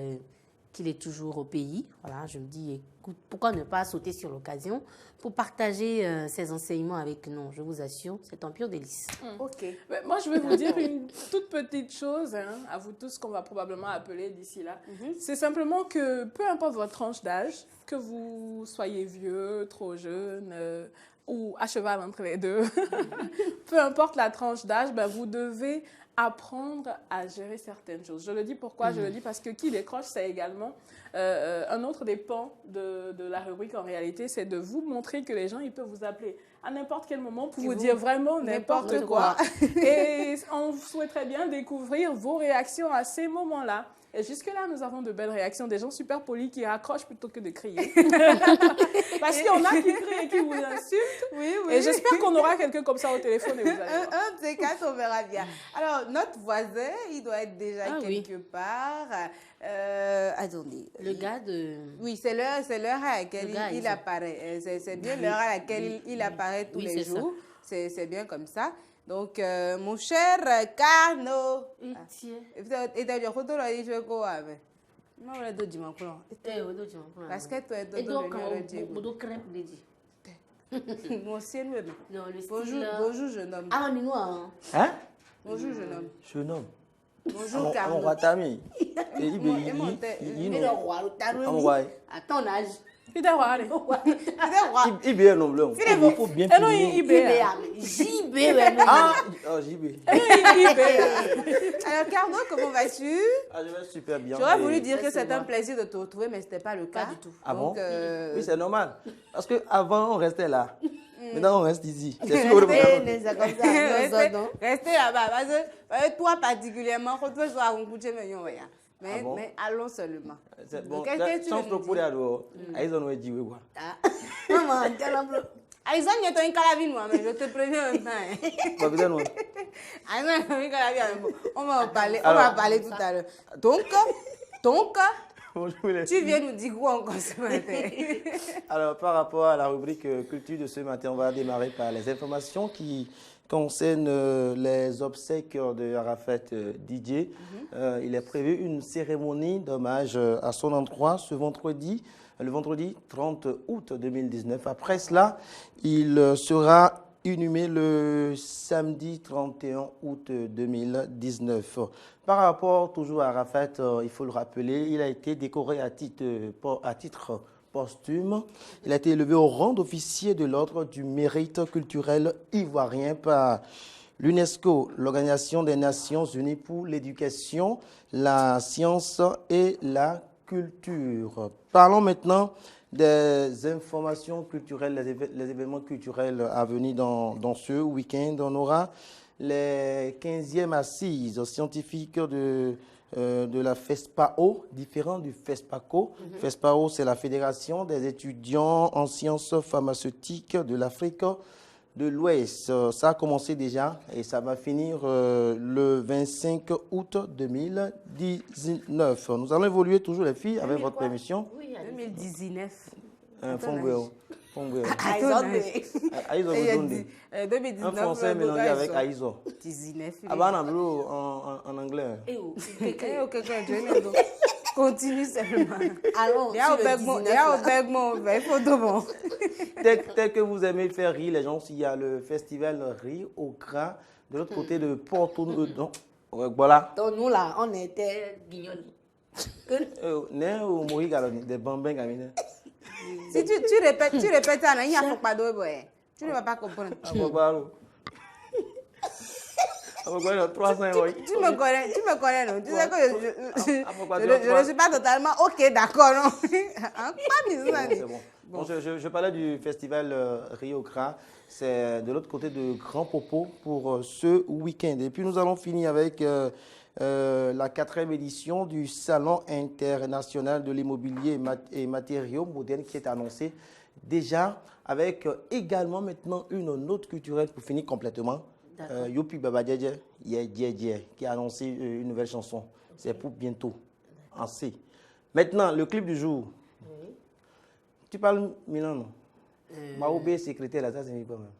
S3: qu'il est toujours au pays. Voilà, je me dis, écoute, pourquoi ne pas sauter sur l'occasion pour partager ses enseignements avec nous? Je vous assure, c'est un pur délice.
S1: Ok.
S2: Mais moi, je vais vous dire une toute petite chose, à vous tous, qu'on va probablement appeler d'ici là. C'est simplement que, peu importe votre tranche d'âge, que vous soyez vieux, trop jeune, ou à cheval entre les deux, peu importe la tranche d'âge, vous devez apprendre à gérer certaines choses. Je le dis pourquoi? Je le dis parce que qui décroche, c'est également un autre des pans de la rubrique en réalité, c'est de vous montrer que les gens, ils peuvent vous appeler à n'importe quel moment pour vous dire vraiment n'importe quoi. Et on souhaiterait bien découvrir vos réactions à ces moments-là. Et jusque-là, nous avons de belles réactions, des gens super polis qui raccrochent plutôt que de crier. Parce qu'il y en a qui crient et qui vous insultent.
S1: Oui.
S2: Et j'espère qu'on aura quelqu'un comme ça au téléphone. Et vous allez voir.
S1: Un de ces quatre, on verra bien. Alors, notre voisin, il doit être déjà quelque part. Attendez.
S3: Le gars de...
S1: Oui, c'est l'heure à laquelle il apparaît. C'est bien l'heure à laquelle il apparaît tous les jours. C'est bien comme ça. Donc, mon cher Carno. Et t'as dit, je vais quoi avec? Non, on a deux dimanches. Parce que toi, tu es
S3: deux crêpes dédiées.
S1: Mon ciel,
S3: non, le
S1: bonjour, jeune homme.
S3: Ah, on est noir.
S17: Hein?
S1: Bonjour, jeune homme.
S17: Jeune homme.
S1: Bonjour, Carno.
S17: On va t'amener.
S3: À ton âge.
S2: Il est roi.
S17: Il est non blanc. Il faut bien
S2: finir.
S3: JB.
S17: Ah, JB.
S1: Alors, Carno, comment vas-tu?
S17: Ah, je vais super bien.
S1: J'aurais voulu dire que c'est un plaisir de te retrouver, mais ce n'était pas le cas.
S3: Pas du tout.
S17: Ah bon?
S1: Donc,
S17: Oui, c'est normal. Parce qu'avant, on restait là. Maintenant, on reste ici. C'est
S1: Restez là-bas. Parce que toi, particulièrement, quand tu vas mais allons seulement.
S17: Bon, sans propos dehors, ils ont dit oui.
S1: Maman, ils ont dit une calavine, moi, mais je te préviens un temps. On va en parler tout à l'heure. Donc, tu viens nous dire quoi encore ce matin?
S17: Alors, par rapport à la rubrique culture de ce matin, on va démarrer par les informations qui concernent les obsèques de Arafat Didier. Il est prévu une cérémonie d'hommage à son endroit ce vendredi, le vendredi 30 août 2019. Après cela, il sera inhumé le samedi 31 août 2019. Par rapport toujours à Arafat, il faut le rappeler, il a été décoré à titre posthume. Il a été élevé au rang d'officier de l'ordre du mérite culturel ivoirien par l'UNESCO, l'Organisation des Nations Unies pour l'éducation, la science et la culture. Parlons maintenant des informations culturelles, les événements culturels à venir dans ce week-end. On aura les 15e assises scientifiques de la FESPAO, différent du FESPACO. FESPAO, c'est la Fédération des étudiants en sciences pharmaceutiques de l'Afrique de l'Ouest. Ça a commencé déjà et ça va finir le 25 août 2019. Nous allons évoluer toujours, les filles, avec votre permission.
S1: Oui, 2019.
S17: Un français mélangé avec Aïzo.
S1: 19.
S17: En anglais.
S1: Continue seulement.
S3: Allons,
S1: Il y a au Bergman, il faut de bon.
S17: Tel que vous aimez faire rire les gens, il y a le festival Rire au Gras de l'autre côté de Porto. Voilà.
S3: Donc nous là, on était guignolés.
S17: Des bambins gamins.
S1: Si tu répètes ça, il n'y a pas de boy. Tu ne vas pas comprendre.
S17: Tu me
S1: connais, non? Tu sais que je ne suis pas totalement OK, d'accord, non?
S17: C'est bon. Bon, je parlais du festival Rio Gras. C'est de l'autre côté de Grand Popo pour ce week-end. Et puis nous allons finir avec la 4e édition du Salon international de l'immobilier et matériaux modernes qui est annoncé déjà, avec également maintenant une note culturelle pour finir complètement. Yopi Baba Djedje, qui a annoncé une nouvelle chanson. C'est pour bientôt, en C. Maintenant, le clip du jour.
S3: Oui.
S17: Tu parles Milan, non? Maoubé, secrétaire, là, ça c'est quoi même?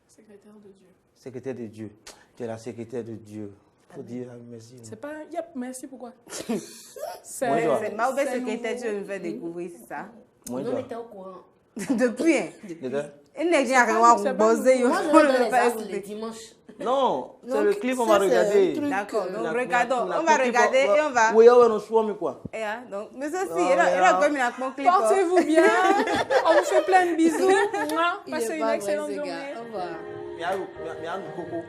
S2: Secrétaire de Dieu.
S17: Secrétaire de Dieu. Tu es la secrétaire de Dieu. Il faut dire merci.
S2: C'est pas... Yep, merci, pourquoi?
S1: C'est Maoubé, secrétaire, tu veux me faire découvrir ça?
S3: Moi, on était au courant.
S1: Depuis, hein? Il n'est
S3: rien
S1: à bosser.
S3: Moi, je vais les dimanches.
S17: Non, c'est le clip qu'on va regarder.
S1: D'accord, donc regardons. On va regarder et on va...
S17: Oui, on soit quoi?
S1: Donc, mais ça, si, il a comme un clip.
S2: Portez-vous bien. On vous fait plein de bisous. Passez une excellente journée.
S3: Au revoir.
S17: Miaou, Coco.